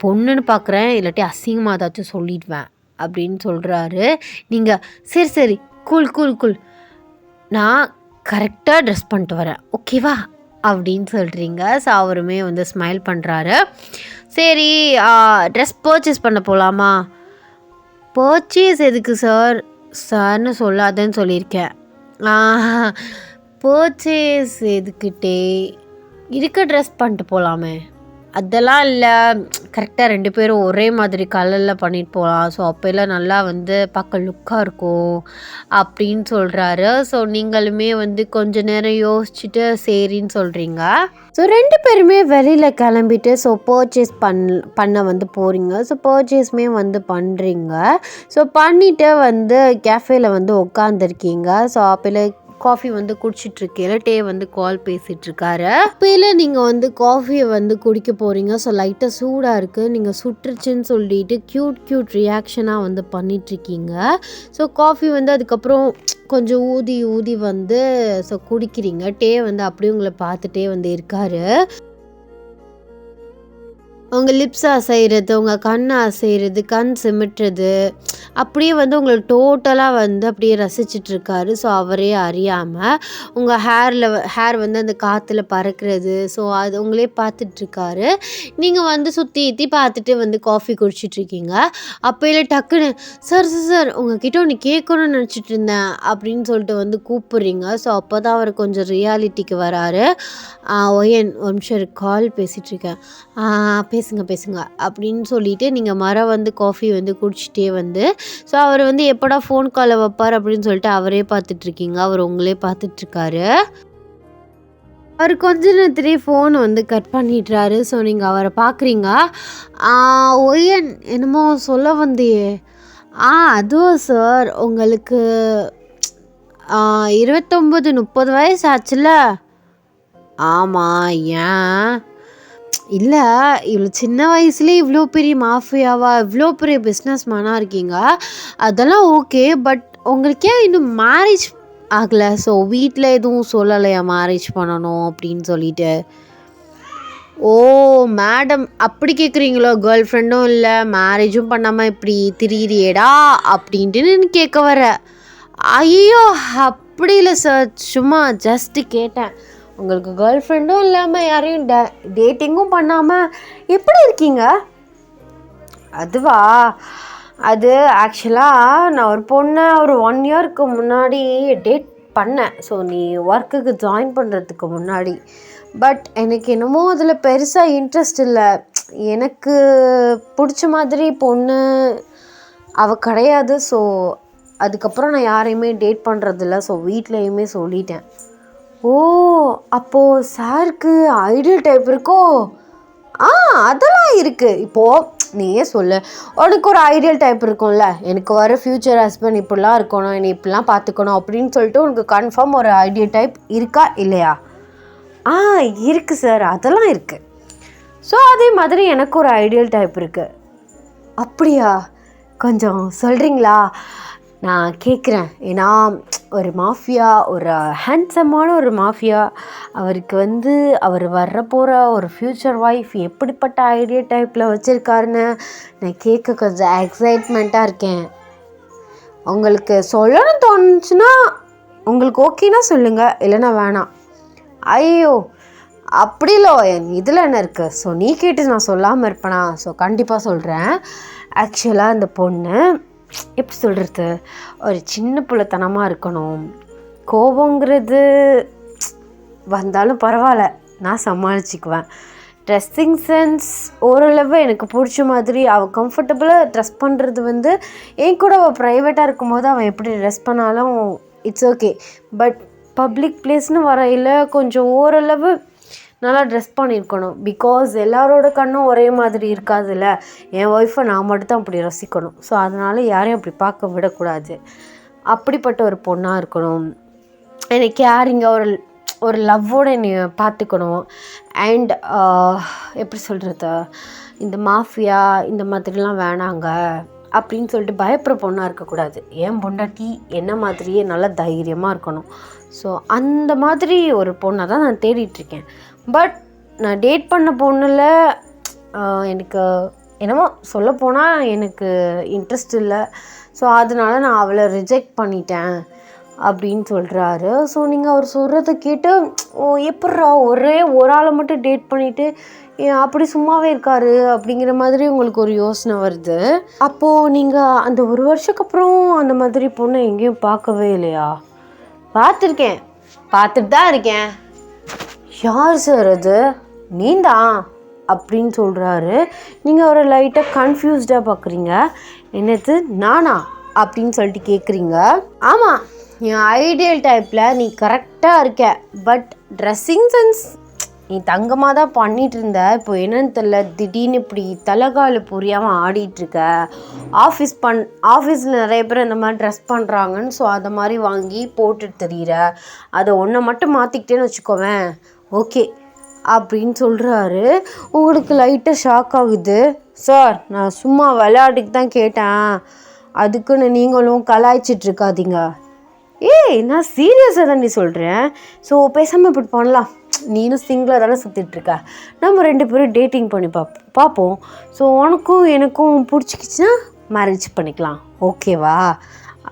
பொண்ணுன்னு பார்க்குறேன், இல்லாட்டி அசிங்கமாக ஏதாச்சும் சொல்லிடுவேன் அப்படின்னு சொல்கிறாரு. நீங்கள் சரி சரி கூல் கூல் கூல், நான் கரெக்டாக ட்ரெஸ் பண்ணிட்டு வரேன், ஓகேவா அப்படின்னு சொல்கிறீங்க. ஸோ அவருமே வந்து ஸ்மைல் பண்ணுறாரு. சரி, ட்ரெஸ் பர்ச்சேஸ் பண்ண போகலாமா? பர்ச்சேஸ் எதுக்கு சார்? சார்னு சொல்லாதேன்னு சொல்லியிருக்கேன். பர்ச்சேஸ் எதுக்கிட்டே, இருக்க ட்ரெஸ் பண்ணிட்டு போகலாமே. அதெல்லாம் இல்லை, கரெக்டாக 2 பேரும் ஒரே மாதிரி கலரில் பண்ணிட்டு போகலாம். ஸோ அப்போல்லாம் நல்லா வந்து பார்க்க லுக்காக இருக்கும் அப்படின்னு சொல்கிறாரு. ஸோ நீங்களுமே வந்து கொஞ்ச நேரம் யோசிச்சுட்டு சரின்னு சொல்கிறீங்க. ஸோ 2 பேருமே வெளியில் கிளம்பிட்டு ஸோ பர்ச்சேஸ் பண்ண வந்து போகிறீங்க. ஸோ பர்ச்சேஸுமே வந்து பண்ணுறீங்க. ஸோ பண்ணிவிட்டு வந்து கேஃபேயில் வந்து உட்காந்துருக்கீங்க. ஸோ அப்போல காஃபி வந்து குடிச்சிட்ருக்கையில டே வந்து கால் பேசிகிட்ருக்காரு. அப்போல நீங்கள் வந்து காஃபியை வந்து குடிக்க போகிறீங்க. ஸோ லைட்டாக சூடாக இருக்குது, நீங்கள் சுட்டுருச்சுன்னு சொல்லிட்டு க்யூட் ரியாக்ஷனாக வந்து பண்ணிகிட்ருக்கீங்க. ஸோ காஃபி வந்து அதுக்கப்புறம் கொஞ்சம் ஊதி வந்து ஸோ குடிக்கிறீங்க. டே வந்து அப்படியே உங்களை பார்த்துட்டே வந்து இருக்காரு. உங்கள் லிப்ஸ் அசைகிறது, உங்கள் கண் அசைகிறது, கண் சிமிட்டுறது, அப்படியே வந்து உங்களை டோட்டலாக வந்து அப்படியே ரசிச்சிட்ருக்காரு. ஸோ அவரே அறியாமல் உங்கள் ஹேர் வந்து அந்த காற்றுல பறக்கிறது, ஸோ அது உங்களே பார்த்துட்ருக்காரு. நீங்கள் வந்து சுற்றி பார்த்துட்டு வந்து காஃபி குடிச்சிட்ருக்கீங்க. அப்போயில டக்குன்னு சார் உங்ககிட்ட ஒன்று கேட்கணும்னு நினச்சிட்டு இருந்தேன் அப்படின்னு சொல்லிட்டு வந்து கூப்பிட்றீங்க. ஸோ அப்போ தான் அவர் கொஞ்சம் ரியாலிட்டிக்கு வராரு. ஒயன் ஒரு நிமிஷம் கால் பேசிகிட்ருக்கேன், பேசுங்க அப்படின்னு சொல்லிட்டு நீங்கள் வந்து காஃபி வந்து குடிச்சிட்டே வந்து ஸோ அவர் வந்து எப்படா ஃபோன் காலை வைப்பார் அப்படின்னு சொல்லிட்டு அவரே பார்த்துட்ருக்கீங்க. அவர் உங்களே பார்த்துட்ருக்காரு. அவர் கொஞ்ச நேரத்துலேயே ஃபோன் வந்து கட் பண்ணிடுறாரு. ஸோ நீங்கள் அவரை பார்க்குறீங்க. ஒயன் என்னமோ சொல்ல வந்தியே? அதுவும் சார் உங்களுக்கு 29-30 வயசு ஆச்சுல்ல? ஆமாம், ஏன்? இல்லை, இவ்வளோ சின்ன வயசுலேயே இவ்வளோ பெரிய மாஃபியாவா, இவ்வளோ பெரிய பிஸ்னஸ் மேனாக இருக்கீங்க, அதெல்லாம் ஓகே. பட் உங்களுக்கு ஏன் இன்னும் மேரேஜ் ஆகலை? ஸோ வீட்டில் எதுவும் சொல்லலையா மேரேஜ் பண்ணணும் அப்படின்னு சொல்லிட்டு? ஓ மேடம், அப்படி கேட்குறீங்களோ? கேர்ள் ஃப்ரெண்டும் இல்லை, மேரேஜும் பண்ணாமல் இப்படி திரியிறியேடா அப்படின்ட்டு கேட்க வர? ஐயோ அப்படி இல்லை சார், சும்மா ஜஸ்ட்டு கேட்டேன். உங்களுக்கு கேர்ள் ஃப்ரெண்டும் இல்லாமல் யாரையும் டேட்டிங்கும் பண்ணாமல் எப்படி இருக்கீங்க? அதுவா, அது ஆக்சுவலாக நான் ஒரு பொண்ணை ஒரு 1 இயருக்கு முன்னாடி டேட் பண்ணேன். ஸோ நீ ஒர்க்குக்கு ஜாயின் பண்ணுறதுக்கு முன்னாடி. பட் எனக்கு என்னமோ அதில் பெருசாக இன்ட்ரெஸ்ட் இல்லை. எனக்கு பிடிச்ச மாதிரி பொண்ணு அவள் கிடையாது. ஸோ அதுக்கப்புறம் நான் யாரையுமே டேட் பண்ணுறதில்ல. ஸோ வீட்லேயுமே சொல்லிட்டேன். ஓ, அப்போது சாருக்கு ஐடியல் டைப் இருக்கோ? அதெல்லாம் இருக்குது. இப்போது நீயே சொல்லு, உனக்கு ஒரு ஐடியல் டைப் இருக்கும்ல, எனக்கு வர ஃப்யூச்சர் ஹஸ்பண்ட் இப்படிலாம் இருக்கணும், என்னை இப்படிலாம் பார்த்துக்கணும் அப்படின்னு சொல்லிட்டு உனக்கு கன்ஃபார்ம் ஒரு ஐடியல் டைப் இருக்கா இல்லையா? இருக்குது சார், அதெல்லாம் இருக்குது. ஸோ அதே மாதிரி எனக்கு ஒரு ஐடியல் டைப் இருக்குது. அப்படியா? கொஞ்சம் சொல்கிறீங்களா? நான் கேட்குறேன். ஏன்னா ஒரு மாஃபியா, ஒரு ஹேண்ட்ஸமான ஒரு மாஃபியா, அவருக்கு வந்து அவர் போகிற ஒரு ஃப்யூச்சர் ஒய்ஃப் எப்படிப்பட்ட ஐடியா டைப்பில் வச்சுருக்காருன்னு நான் கேட்க கொஞ்சம் எக்ஸைட்மெண்ட்டாக இருக்கேன். உங்களுக்கு சொல்லணும்னு தோணுச்சுன்னா உங்களுக்கு ஓகேனா சொல்லுங்கள், இல்லைன்னா வேணாம். ஐயோ அப்படி இல்லை, இதில் என்ன இருக்குது? ஸோ நீ கேட்டு நான் சொல்லாமல் இருப்பேனா? ஸோ கண்டிப்பாக சொல்கிறேன். ஆக்சுவலாக அந்த பொண்ணு எப்படி சொல்கிறது, ஒரு சின்ன பிள்ளைத்தனமாக இருக்கணும். கோபங்கிறது வந்தாலும் பரவாயில்ல, நான் சமாளிச்சுக்குவேன். ட்ரெஸ்ஸிங் சென்ஸ் ஓரளவு எனக்கு பிடிச்ச மாதிரி அவள் கம்ஃபர்டபுளாக ட்ரெஸ் பண்ணுறது வந்து என் கூட அவள் ப்ரைவேட்டாக இருக்கும்போது அவள் எப்படி ட்ரெஸ் பண்ணாலும் இட்ஸ் ஓகே. பட் பப்ளிக் பிளேஸ்னு வரையில் கொஞ்சம் ஓரளவு நல்லா ட்ரெஸ் பண்ணியிருக்கணும். பிகாஸ் எல்லாரோட கண்ணும் ஒரே மாதிரி இருக்காதுல்ல. என் ஒய்ஃபை நான் மட்டும்தான் அப்படி ரசிக்கணும். ஸோ அதனால் யாரையும் அப்படி பார்க்க விடக்கூடாது. அப்படிப்பட்ட ஒரு பொண்ணாக இருக்கணும். எனக்கு கேரிங்காக ஒரு லவ்வோடு என்னை பார்த்துக்கணும். அண்ட் எப்படி சொல்கிறது, இந்த மாஃபியா இந்த மாதிரிலாம் வேணாங்க அப்படின்னு சொல்லிட்டு பயப்படுற பொண்ணாக இருக்கக்கூடாது. என் பொண்டாட்டி என்ன மாதிரியே நல்லா தைரியமாக இருக்கணும். ஸோ அந்த மாதிரி ஒரு பொண்ணை தான் நான் தேடிட்டுருக்கேன். பட் நான் டேட் பண்ண பொண்ணில் எனக்கு என்னமோ சொல்லப்போனால் எனக்கு இன்ட்ரெஸ்ட் இல்லை. ஸோ அதனால நான் அவளை ரிஜெக்ட் பண்ணிட்டேன் அப்படின்னு சொல்கிறாரு. ஸோ நீங்கள் அவர் சொல்கிறத கேட்டு எப்பட்றா ஒரே ஒரு ஆளை மட்டும் டேட் பண்ணிவிட்டு அப்படி சும்மாவே இருக்காரு அப்படிங்கிற மாதிரி உங்களுக்கு ஒரு யோசனை வருது. அப்போது நீங்கள் அந்த ஒரு வருஷத்துக்கு அப்புறம் அந்த மாதிரி பொண்ணை எங்கேயும் பார்க்கவே இல்லையா? பார்த்துட்டு தான் இருக்கேன். யார் சார் அது? நீந்தான் அப்படின்னு சொல்கிறாரு. நீங்கள் அவரை லைட்டாக கன்ஃபியூஸ்டாக பார்க்குறீங்க. என்னது நானா அப்படின்னு சொல்லிட்டு கேட்குறீங்க. ஆமாம், என் ஐடியல் டைப்பில் நீ கரெக்டாக இருக்க. பட் ட்ரெஸ்ஸிங் சென்ஸ் நீ தங்கமாக தான் பண்ணிகிட்டு இருந்த. இப்போ என்னன்னு தெரில, திடீர்னு இப்படி தலைகால புரியாமல் ஆடிட்டுருக்க. ஆஃபீஸில் நிறைய பேர் இந்த மாதிரி ட்ரெஸ் பண்ணுறாங்கன்னு ஸோ அதை மாதிரி வாங்கி போட்டுட்டு தெரியுற. அதை ஒன்றை மட்டும் மாற்றிக்கிட்டேன்னு வச்சுக்கோவேன், ஓகே அப்படின்னு சொல்கிறாரு. உங்களுக்கு லைட்டாக ஷாக் ஆகுது. சார் நான் சும்மா விளையாட்டுக்கு தான் கேட்டேன், அதுக்குன்னு நீங்களும் கலாய்ச்சிட்ருக்காதீங்க. நான் சீரியஸாக தான் நீ சொல்கிறேன். ஸோ பேசாமல் இப்படி பண்ணலாம், நீனும் சிங்கிளாக தானே சுற்றிட்டுருக்க, நம்ம 2 பேரும் டேட்டிங் பண்ணி பார்ப்போம். ஸோ உனக்கும் எனக்கும் பிடிச்சிக்கிச்சின்னா மேரேஜ் பண்ணிக்கலாம், ஓகேவா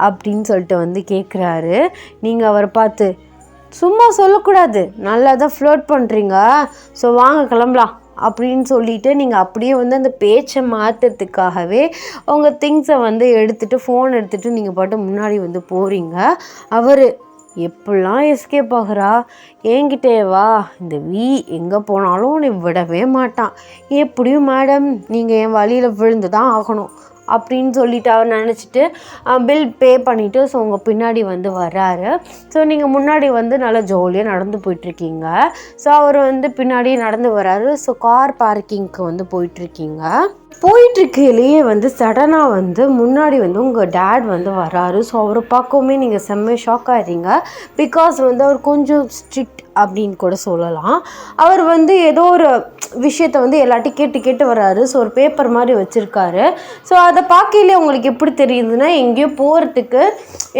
அப்படின்னு சொல்லிட்டு வந்து கேட்குறாரு. நீங்கள் அவரை பார்த்து சும்மா சொல்லக்கூடாது, நல்லா தான் ஃப்ளோட் பண்ணுறீங்க, ஸோ வாங்க கிளம்பலாம் அப்படின்னு சொல்லிவிட்டு நீங்கள் அப்படியே வந்து அந்த பேச்சை மாற்றுறதுக்காகவே உங்கள் திங்ஸை வந்து எடுத்துகிட்டு ஃபோன் எடுத்துகிட்டு நீங்கள் பாட்டு முன்னாடி வந்து போகிறீங்க. அவர் எப்படிலாம் எஸ்கேப் ஆகிறா, என்கிட்டேவா இந்த எங்கே போனாலும் உன்னை விடவே மாட்டான், எப்படியும் மேடம் நீங்கள் என் வழியில் விழுந்து தான் ஆகணும் அப்படின்னு சொல்லிட்டு அவர் நினச்சிட்டு பில் பே பண்ணிவிட்டு ஸோ உங்கள் பின்னாடி வந்து வர்றாரு. ஸோ நீங்கள் முன்னாடி வந்து நல்லா ஜாலியாக நடந்து போயிட்டுருக்கீங்க. ஸோ அவர் வந்து பின்னாடியே நடந்து வர்றாரு. ஸோ கார் பார்க்கிங்க்கு வந்து போயிட்டுருக்கீங்க. போயிட்டுருக்கையிலேயே வந்து சடனாக வந்து முன்னாடி வந்து உங்கள் டேட் வந்து வர்றாரு. ஸோ அவரை பார்க்கவுமே நீங்கள் செம்ம ஷாக் ஆகிடுறீங்க. பிகாஸ் வந்து அவர் கொஞ்சம் ஸ்ட்ரிக்ட் அப்படின்னு கூட சொல்லலாம். அவர் வந்து ஏதோ ஒரு விஷயத்தை வந்து எல்லாத்தையும் கேட்டு கேட்டு வர்றாரு. ஸோ ஒரு பேப்பர் மாதிரி வச்சுருக்காரு. ஸோ அதை பார்க்கையிலே உங்களுக்கு எப்படி தெரியுதுன்னா எங்கேயோ போகிறதுக்கு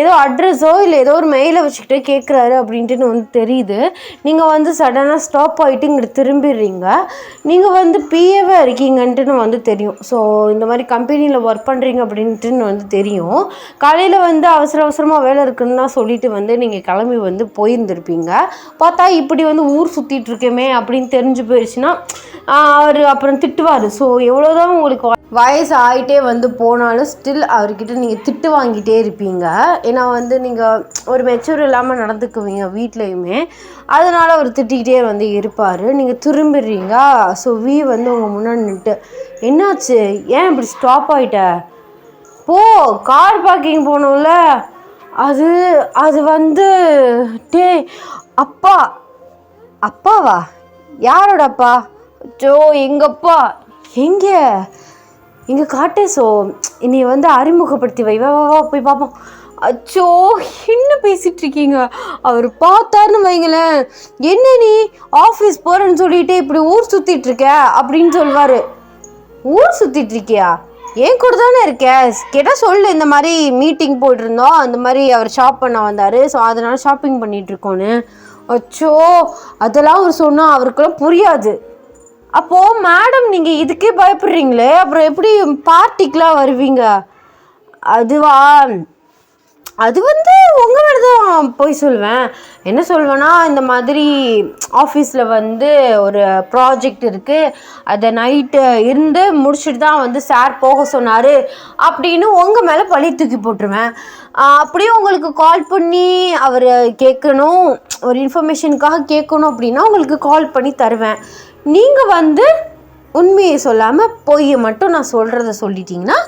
ஏதோ அட்ரஸோ இல்லை ஏதோ ஒரு மெயிலை வச்சுக்கிட்டே கேட்குறாரு அப்படின்ட்டு வந்து தெரியுது. நீங்கள் வந்து சடனாக ஸ்டாப் ஆகிட்டு இங்கே திரும்பிடுறீங்க. நீங்கள் வந்து பிஏவே இருக்கீங்கன்ட்டுன்னு வந்து தெரியும். ஸோ இந்த மாதிரி கம்பெனியில் ஒர்க் பண்ணுறீங்க அப்படின்ட்டுன்னு வந்து தெரியும். காலையில் வந்து அவசரமாக வேலை இருக்குன்னு தான் சொல்லிட்டு வந்து நீங்கள் கிளம்பி வந்து போயிருந்துருப்பீங்க. பார்த்தா இப்படி வந்து ஊர் சுற்றிட்டு இருக்கேமே அப்படின்னு தெரிஞ்சு போயிடுச்சுன்னா அவர் அப்புறம் திட்டுவார். ஸோ எவ்வளோதான் உங்களுக்கு வயசு ஆகிட்டே வந்து போனாலும் ஸ்டில் அவர்கிட்ட நீங்கள் திட்டு வாங்கிட்டே இருப்பீங்க. ஏன்னா வந்து நீங்கள் ஒரு மெச்சூர் இல்லாமல் நடந்துக்குவீங்க வீட்லேயுமே. அதனால் அவர் திட்டிக்கிட்டே வந்து இருப்பார். நீங்கள் திரும்பிடுறீங்க. ஸோ வந்து உங்கள் முன்னாடி நின்றுட்டு என்னாச்சு, ஏன் இப்படி ஸ்டாப் ஆகிட்ட, கார் பார்க்கிங் போனோம்ல, அது வந்து அப்பாவா, யாரோட அப்பா? எங்கப்பா. எங்கே காட்டு. ஸோ என்னை வந்து அறிமுகப்படுத்தி வா போய் பார்ப்போம். அச்சோ என்ன பேசிகிட்டு இருக்கீங்க, அவர் பார்த்தாருன்னு வைங்களேன், என்ன நீ ஆஃபீஸ் போகிறேன்னு சொல்லிட்டு இப்படி ஊர் சுற்றிட்டுருக்க அப்படின்னு சொல்வார். ஊர் சுற்றிட்டுருக்கியா, ஏன் கூட தானே இருக்க, கேட்டால் சொல்லு, இந்த மாதிரி மீட்டிங் போயிட்டுருந்தோம், அந்த மாதிரி அவர் ஷாப் பண்ண வந்தார், ஸோ அதனால் ஷாப்பிங் பண்ணிகிட்ருக்கோன்னு. அச்சோ அதெல்லாம் அவர் சொன்னால் அவருக்கெல்லாம் புரியாது. அப்போது மேடம் நீங்கள் இதுக்கே பயப்படுறீங்களே, அப்புறம் எப்படி பார்ட்டிக்கெலாம் வருவீங்க? அதுவா, அது வந்து உங்கள் மேலே தான் போய் சொல்வேன். என்ன சொல்வேன்னா, இந்த மாதிரி ஆஃபீஸில் வந்து ஒரு ப்ராஜெக்ட் இருக்குது, அதை நைட்டு இருந்து முடிச்சுட்டு தான் வந்து சார் போக சொன்னார் அப்படின்னு உங்கள் மேலே பழி தூக்கி போட்டுருவேன். அப்படியே உங்களுக்கு கால் பண்ணி அவர் கேட்கணும், ஒரு இன்ஃபர்மேஷனுக்காக கேட்கணும் அப்படின்னா உங்களுக்கு கால் பண்ணி தருவேன். நீங்கள் வந்து உண்மையை சொல்லாமல் பொய்யை மட்டும் நான் சொல்கிறத சொல்லிட்டீங்கன்னா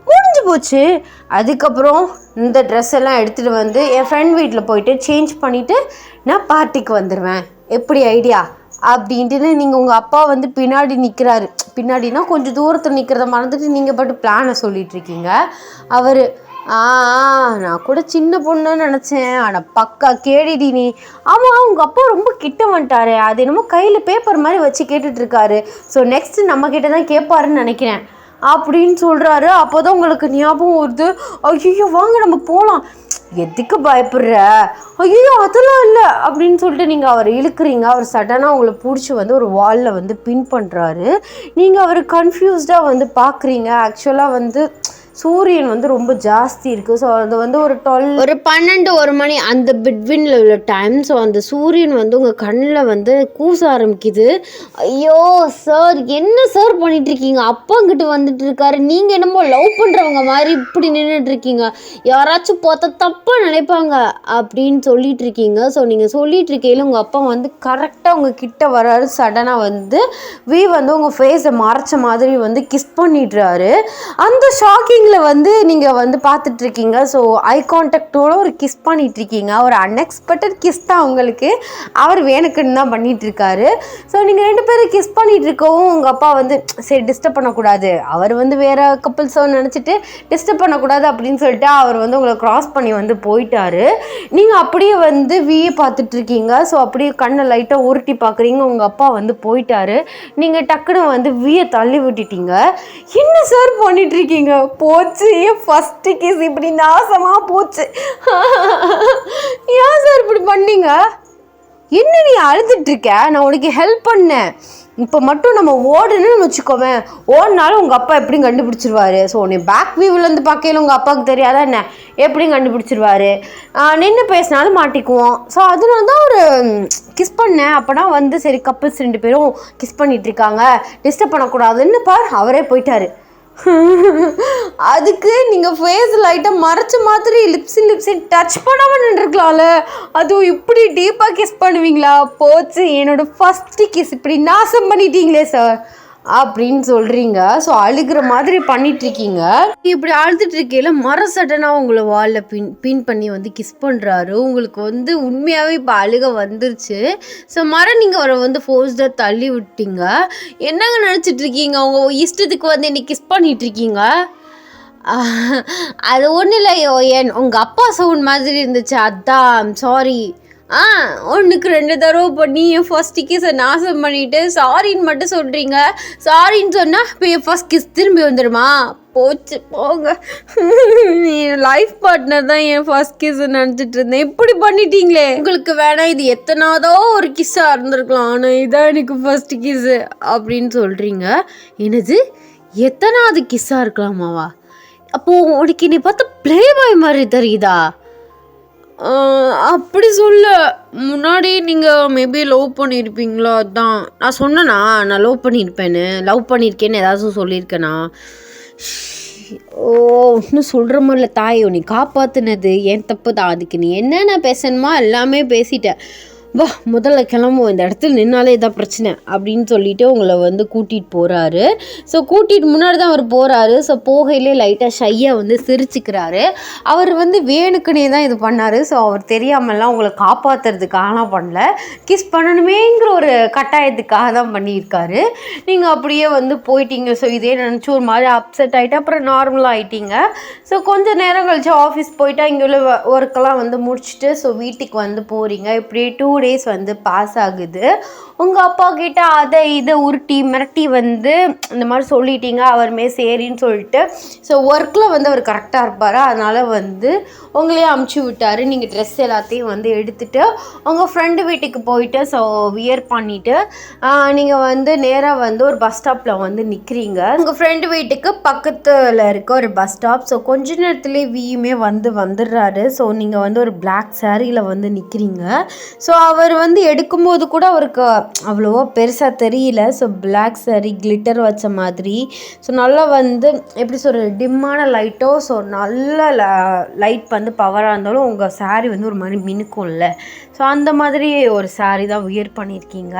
முடிஞ்சு போச்சு. அதுக்கப்புறம் இந்த ட்ரெஸ் எல்லாம் எடுத்துகிட்டு வந்து என் ஃப்ரெண்ட் வீட்டில் போயிட்டு சேஞ்ச் பண்ணிவிட்டு நான் பார்ட்டிக்கு வந்துடுவேன். எப்படி ஐடியா அப்படின்ட்டு நீங்கள் உங்கள் அப்பா வந்து பின்னாடி நிற்கிறாரு. பின்னாடினா கொஞ்சம் தூரத்தில் நிற்கிறத மறந்துட்டு நீங்கள் பாட்டு பிளானை சொல்லிகிட்ருக்கீங்க. அவர் நான் கூட சின்ன பொண்ணுன்னு நினச்சேன், ஆனால் பக்கா கேடிடி நீ. ஆமாம், உங்கள் அப்பா ரொம்ப கிட்ட வந்துட்டாரு, அது என்னமோ கையில் பேப்பர் மாதிரி வச்சு கேட்டுட்ருக்காரு. ஸோ நெக்ஸ்ட்டு நம்மக்கிட்ட தான் கேட்பாருன்னு நினைக்கிறேன் அப்படின்னு சொல்கிறாரு. அப்போ தான் உங்களுக்கு ஞாபகம் வருது, ஐயோ வாங்க நம்ம போகலாம். எதுக்கு பயப்படுற, ஐயோ அதெல்லாம் இல்லை அப்படின்னு சொல்லிட்டு நீங்கள் அவர் இழுக்கிறீங்க. அவர் சடனாக உங்களை பிடிச்சி வந்து ஒரு வாலில் வந்து பின் பண்ணுறாரு. நீங்கள் அவர் கன்ஃபியூஸ்டாக வந்து பார்க்குறீங்க. ஆக்சுவலாக வந்து சூரியன் வந்து ரொம்ப ஜாஸ்தி இருக்குது. ஸோ அது வந்து ஒரு 12-1 மணி அந்த பிட்வீனில் உள்ள டைம். ஸோ அந்த சூரியன் வந்து உங்கள் கண்ணில் வந்து கூச ஆரம்பிக்குது. ஐயோ சார், என்ன சார் பண்ணிகிட்ருக்கீங்க, அப்பாங்கிட்ட வந்துட்டு இருக்காரு, நீங்கள் என்னமோ லவ் பண்ணுறவங்க மாதிரி இப்படி நின்றுட்டுருக்கீங்க, யாராச்சும் பார்த்தா தப்பாக நினைப்பாங்க அப்படின்னு சொல்லிட்டு இருக்கீங்க. ஸோ நீங்கள் சொல்லிட்டு இருக்கையில் உங்கள் அப்பா வந்து கரெக்டாக உங்கள் கிட்ட வராரு. சடனாக வந்து வந்து உங்கள் ஃபேஸை மறைச்ச மாதிரி வந்து கிஸ் பண்ணிடுறாரு. அந்த ஷாக்கிங் வந்து நீங்கள் வந்து பார்த்துட்ருக்கீங்க. ஸோ ஐ கான்டாக்டோடு ஒரு கிஸ் பண்ணிகிட்ருக்கீங்க. ஒரு அன்எக்ஸ்பெக்டட் கிஸ் தான் உங்களுக்கு, அவர் வேணுக்குன்னு தான் பண்ணிகிட்ருக்காரு. ஸோ நீங்கள் 2 பேரும் கிஸ் பண்ணிகிட்டு இருக்கவும் உங்கள் அப்பா வந்து சரி டிஸ்டர்ப் பண்ணக்கூடாது, அவர் வந்து வேறு கப்புள்ஸோ நினச்சிட்டு டிஸ்டர்ப் பண்ணக்கூடாது அப்படின்னு சொல்லிட்டு அவர் வந்து உங்களை க்ராஸ் பண்ணி வந்து போயிட்டாரு. நீங்கள் அப்படியே வந்து விஏ பார்த்துட்ருக்கீங்க. ஸோ அப்படியே கண்ணை லைட்டாக உருட்டி பார்க்குறீங்க, உங்கள் அப்பா வந்து போயிட்டாரு. நீங்கள் டக்குன்னு வந்து விஏ தள்ளி விட்டுட்டீங்க. என்ன சார் பண்ணிகிட்ருக்கீங்க, போச்சு என் ஃபஸ்ட்டு கேஸ் இப்படி நாசமாக போச்சு, ஏன் சார் இப்படி பண்ணீங்க, என்ன நீ அழுதுட்ருக்க, நான் உனக்கு ஹெல்ப் பண்ணேன், இப்போ மட்டும் நம்ம ஓடணும்னு வச்சுக்கோவேன், ஓடினாலும் உங்கள் அப்பா எப்படியும் கண்டுபிடிச்சிருவாரு. ஸோ நீ பேக் வியூவிலேருந்து பார்க்கையில உங்கள் அப்பாவுக்கு தெரியாதா என்ன, எப்படியும் கண்டுபிடிச்சிருவாரு, நின்று பேசினாலும் மாட்டிக்குவோம். ஸோ அதனால தான் ஒரு கிஸ் பண்ணேன். அப்போனா வந்து சரி கப்பிள்ஸ் 2 பேரும் கிஸ் பண்ணிகிட்ருக்காங்க, டிஸ்டர்ப் பண்ணக்கூடாதுன்னு பார் அவரே போயிட்டாரு. அதுக்கு நீங்கள் ஃபேஸ் லைட்டாக மறைச்ச மாதிரி லிப்ஸின் டச் பண்ணாமல் நின்றுருக்கலாம்ல, அதுவும் இப்படி டீப்பாக கிஸ் பண்ணுவீங்களா, போச்சு என்னோடய ஃபஸ்ட்டு கிஸ் இப்படி நாசம் பண்ணிட்டீங்களே சார் அப்படின்னு சொல்கிறீங்க. ஸோ அழுகிற மாதிரி பண்ணிகிட்ருக்கீங்க. இப்படி அழுதுட்டு இருக்கையில் சடனாக உங்களை வாலில் பின் பண்ணி வந்து கிஸ் பண்ணுறாரு. உங்களுக்கு வந்து உண்மையாகவே இப்போ அழுக வந்துருச்சு. ஸோ நீங்கள் அவரை வந்து ஃபோர்ஸ்டாக தள்ளி விட்டீங்க. என்னங்க நினச்சிட்ருக்கீங்க, உங்கள் இஷ்டத்துக்கு வந்து என்னை கிஸ் பண்ணிகிட்ருக்கீங்க, அது ஒன்றும் இல்லை, உங்கள் அப்பா சவுண்ட் மாதிரி இருந்துச்சு அதான் சாரி. 1க்கு 2 தடவை பண்ணி என் ஃபர்ஸ்ட் கிஸை நாசம் பண்ணிவிட்டு சாரின்னு மட்டும் சொல்கிறீங்க. சாரின்னு சொன்னால் இப்போ என் ஃபர்ஸ்ட் கிஸ் திரும்பி வந்துடுமா, போச்சு போங்க, என் லைஃப் பார்ட்னர் தான் என் ஃபர்ஸ்ட் கிஸ்ஸை நினச்சிட்டு இருந்தேன், இப்படி பண்ணிட்டீங்களே. உங்களுக்கு வேணாம் இது எத்தனாவதோ ஒரு கிஸ்ஸாக இருந்திருக்கலாம், ஆனால் இதான் எனக்கு ஃபர்ஸ்ட் கிஸ்ஸு அப்படின்னு சொல்கிறீங்க. என்னது எத்தனாவது கிஸ்ஸாக இருக்கலாமாவா, அப்போது உனக்கு என்னை பார்த்தா ப்ளே பாய் மாதிரி தெரியுதா, அப்படி சொல்ல முன்னாடி நீங்கள் மேபி லவ் பண்ணியிருப்பீங்களா, அதான் நான் சொன்னேனா நான் லவ் பண்ணியிருக்கேன்னு ஏதாச்சும் சொல்லியிருக்கேனா, இன்னும் சொல்கிற மாதிரில தாய் உன்னை காப்பாற்றுனது என் தப்பு தான், அதுக்கு நீ என்னென்ன பேசணுமா எல்லாமே பேசிட்டேன், வா முதல்ல கிளம்புவோம், இந்த இடத்துல நின்னாலே இதான் பிரச்சனை அப்படின்னு சொல்லிட்டு உங்களை வந்து கூட்டிகிட்டு போகிறாரு. ஸோ கூட்டிகிட்டு முன்னாடி தான் அவர் போகிறாரு. ஸோ போகையிலே லைட்டாக ஷையாக வந்து சிரிச்சுக்கிறாரு. அவர் வந்து வேணுக்குனே தான் இது பண்ணார். ஸோ அவர் தெரியாமலாம் உங்களை காப்பாற்றுறதுக்காகலாம் பண்ணல, கிஸ் பண்ணணுமேங்கிற ஒரு கட்டாயத்துக்காக தான் பண்ணியிருக்காரு. நீங்கள் அப்படியே வந்து போயிட்டீங்க. ஸோ இதே நினச்சி ஒரு மாதிரி அப்செட் ஆகிட்டு அப்புறம் நார்மலாக ஆகிட்டீங்க. ஸோ கொஞ்சம் நேரம் கழிச்சு ஆஃபீஸ் போயிட்டா இங்கே உள்ள ஒர்க்கெல்லாம் வந்து முடிச்சுட்டு ஸோ வீட்டுக்கு வந்து போகிறீங்க. இப்படியே 2 days வந்து பாஸ் ஆகுது. உங்கள் அப்பா கிட்ட அதை இதை உருட்டி மிரட்டி வந்து இந்த மாதிரி சொல்லிட்டீங்க. அவருமே சரின்னு சொல்லிட்டு ஸோ ஒர்க்கில் வந்து அவர் கரெக்டாக இருப்பார். அதனால் வந்து உங்களையே அமுச்சு விட்டார். நீங்கள் ட்ரெஸ் எல்லாத்தையும் வந்து எடுத்துகிட்டு உங்கள் ஃப்ரெண்டு வீட்டுக்கு போயிட்டு ஸோ வியர் பண்ணிவிட்டு நீங்கள் வந்து நேராக வந்து ஒரு பஸ் ஸ்டாப்பில் வந்து நிற்கிறீங்க. உங்கள் ஃப்ரெண்டு வீட்டுக்கு பக்கத்தில் இருக்க ஒரு பஸ் ஸ்டாப். ஸோ கொஞ்ச நேரத்துலேயே வியுமே வந்துடுறாரு. ஸோ நீங்கள் வந்து ஒரு பிளாக் சாரியில் வந்து நிற்கிறீங்க. ஸோ அவர் வந்து எடுக்கும்போது கூட அவருக்கு அவ்வளோவா பெருசாக தெரியல. ஸோ பிளாக் சாரி கிளிட்டர் வச்ச மாதிரி ஸோ நல்லா வந்து எப்படி சொல்கிறது டிம்மான லைட்டோ ஸோ நல்ல லைட் வந்து பவராக இருந்தாலும் உங்கள் சாரீ வந்து ஒரு மாதிரி மினுக்கும்ல. ஸோ அந்த மாதிரி ஒரு சாரீ தான் வியர் பண்ணியிருக்கீங்க.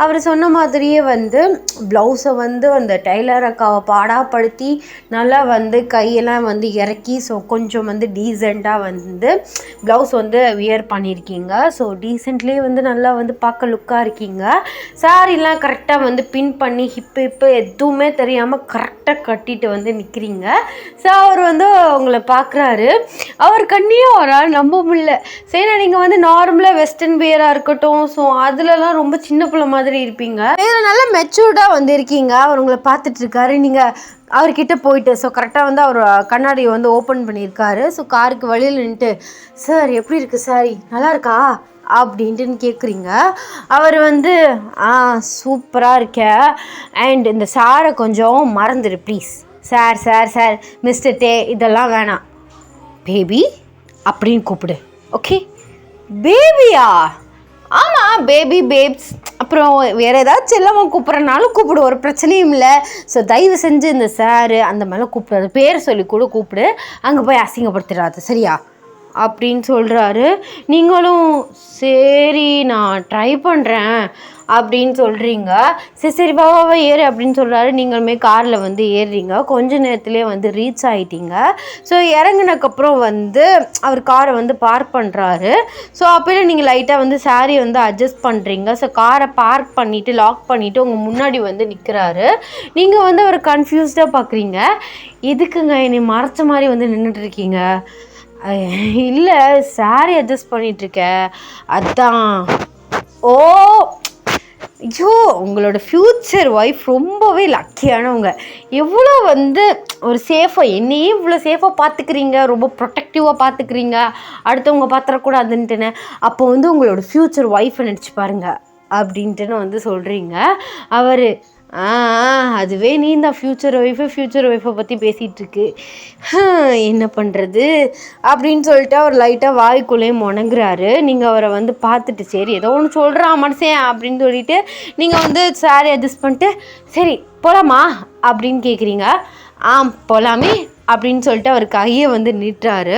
அவர் சொன்ன மாதிரியே வந்து ப்ளவுஸை வந்து அந்த டெய்லர் அக்காவை பாடாப்படுத்தி நல்லா வந்து கையெல்லாம் வந்து இறக்கி ஸோ கொஞ்சம் வந்து டீசெண்டாக வந்து ப்ளவுஸ் வந்து வியர் பண்ணியிருக்கீங்க. ஸோ டீசெண்ட்லேயே வந்து நல்லா வந்து பார்க்க லுக்காக இருக்கீங்க. சாரீலாம் கரெக்டாக வந்து பின் பண்ணி ஹிப்பு எதுவுமே தெரியாமல் கரெக்டாக கட்டிட்டு வந்து நிற்கிறீங்க. ஸோ அவர் வந்து உங்களை பார்க்குறாரு. அவர் கண்ணியே வரால் நம்ப முடியல. சரி நீங்கள் வந்து நார்மலாக வெஸ்டர்ன் வியராக இருக்கட்டும் ஸோ அதுலலாம் ரொம்ப சின்ன பிள்ளை மாதிரி இருப்பீங்க. இதில் நல்லா மெச்சூர்டாக வந்து இருக்கீங்க. அவர் உங்களை பார்த்துட்ருக்காரு. நீங்கள் அவர்கிட்ட போயிட்டு ஸோ கரெக்டாக வந்து அவர் கண்ணாடியை வந்து ஓப்பன் பண்ணியிருக்காரு. ஸோ காருக்கு வழியில் நின்றுட்டு சார் எப்படி இருக்குது சாரி நல்லா இருக்கா அப்படின்ட்டுன்னு கேட்குறீங்க. அவர் வந்து சூப்பராக இருக்க அண்ட் இந்த சாரை கொஞ்சம் மறந்துடு please. Sir sir sir mister டே இதெல்லாம் வேணாம், பேபி அப்படின்னு கூப்பிடு. ஓகே பேபியா? ஆமாம் பேபி பேப்ஸ் அப்புறம் வேறு ஏதாவது செல்லமாக கூப்பிட்றனாலும் கூப்பிடு, ஒரு பிரச்சனையும் இல்லை. ஸோ தயவு செஞ்சு இந்த சாரு அந்த மாதிரிலாம் கூப்பிடாது, பேர் சொல்லி கூட கூப்பிடு, அங்கே போய் அசிங்கப்படுத்திடாது சரியா அப்படின்னு சொல்கிறாரு. நீங்களும் சரி நான் ட்ரை பண்ணுறேன் அப்படின்னு சொல்கிறீங்க. சரி வா ஏறு அப்படின்னு சொல்கிறாரு. நீங்களுமே காரில் வந்து ஏறுறீங்க. கொஞ்ச நேரத்துலேயே வந்து ரீச் ஆகிட்டீங்க. ஸோ இறங்கினக்கப்புறம் வந்து அவர் காரை வந்து பார்க் பண்ணுறாரு. ஸோ அப்போயே நீங்கள் லைட்டாக வந்து சாரீ வந்து அட்ஜஸ்ட் பண்ணுறீங்க. ஸோ காரை பார்க் பண்ணிவிட்டு லாக் பண்ணிவிட்டு உங்கள் முன்னாடி வந்து நிற்கிறாரு. நீங்கள் வந்து அவர் கன்ஃபியூஸ்டாக பார்க்குறீங்க. எதுக்குங்க என்னை மறைச்ச மாதிரி வந்து நின்றுட்டுருக்கீங்க? இல்லை சாரீ அட்ஜஸ்ட் பண்ணிகிட்ருக்கேன் அதான். ஓ ஐயோ உங்களோட ஃப்யூச்சர் ஒய்ஃப் ரொம்பவே லக்கியானவங்க. எவ்வளோ வந்து ஒரு சேஃபாக என்னையே இவ்வளோ சேஃபாக பார்த்துக்கிறீங்க, ரொம்ப ப்ரொடெக்டிவாக பார்த்துக்கிறீங்க, அடுத்தவங்க பார்த்துடக்கூடாதுன்ட்டுன்னு. அப்போ வந்து உங்களோட ஃப்யூச்சர் ஒய்ஃபை நினச்சி பாருங்க அப்படின்ட்டுன்னு வந்து சொல்கிறீங்க. அவர் அதுவே நீ தான் ஃப்யூச்சர் ஒய்ஃபை பற்றி பேசிகிட்ருக்கு, என்ன பண்ணுறது அப்படின்னு சொல்லிட்டு அவர் லைட்டாக வாய்க்குள்ளேயே முணங்குறாரு. நீங்கள் அவரை வந்து பார்த்துட்டு சரி ஏதோ ஒன்று சொல்கிறான் மனுஷன் அப்படின்னு சொல்லிட்டு நீங்கள் வந்து சாரி அட்ஜஸ்ட் பண்ணிட்டு சரி போகலாமா அப்படின்னு கேட்குறீங்க. போகலாமே அப்படின்னு சொல்லிட்டு அவர் கையை வந்து நீட்டுறாரு.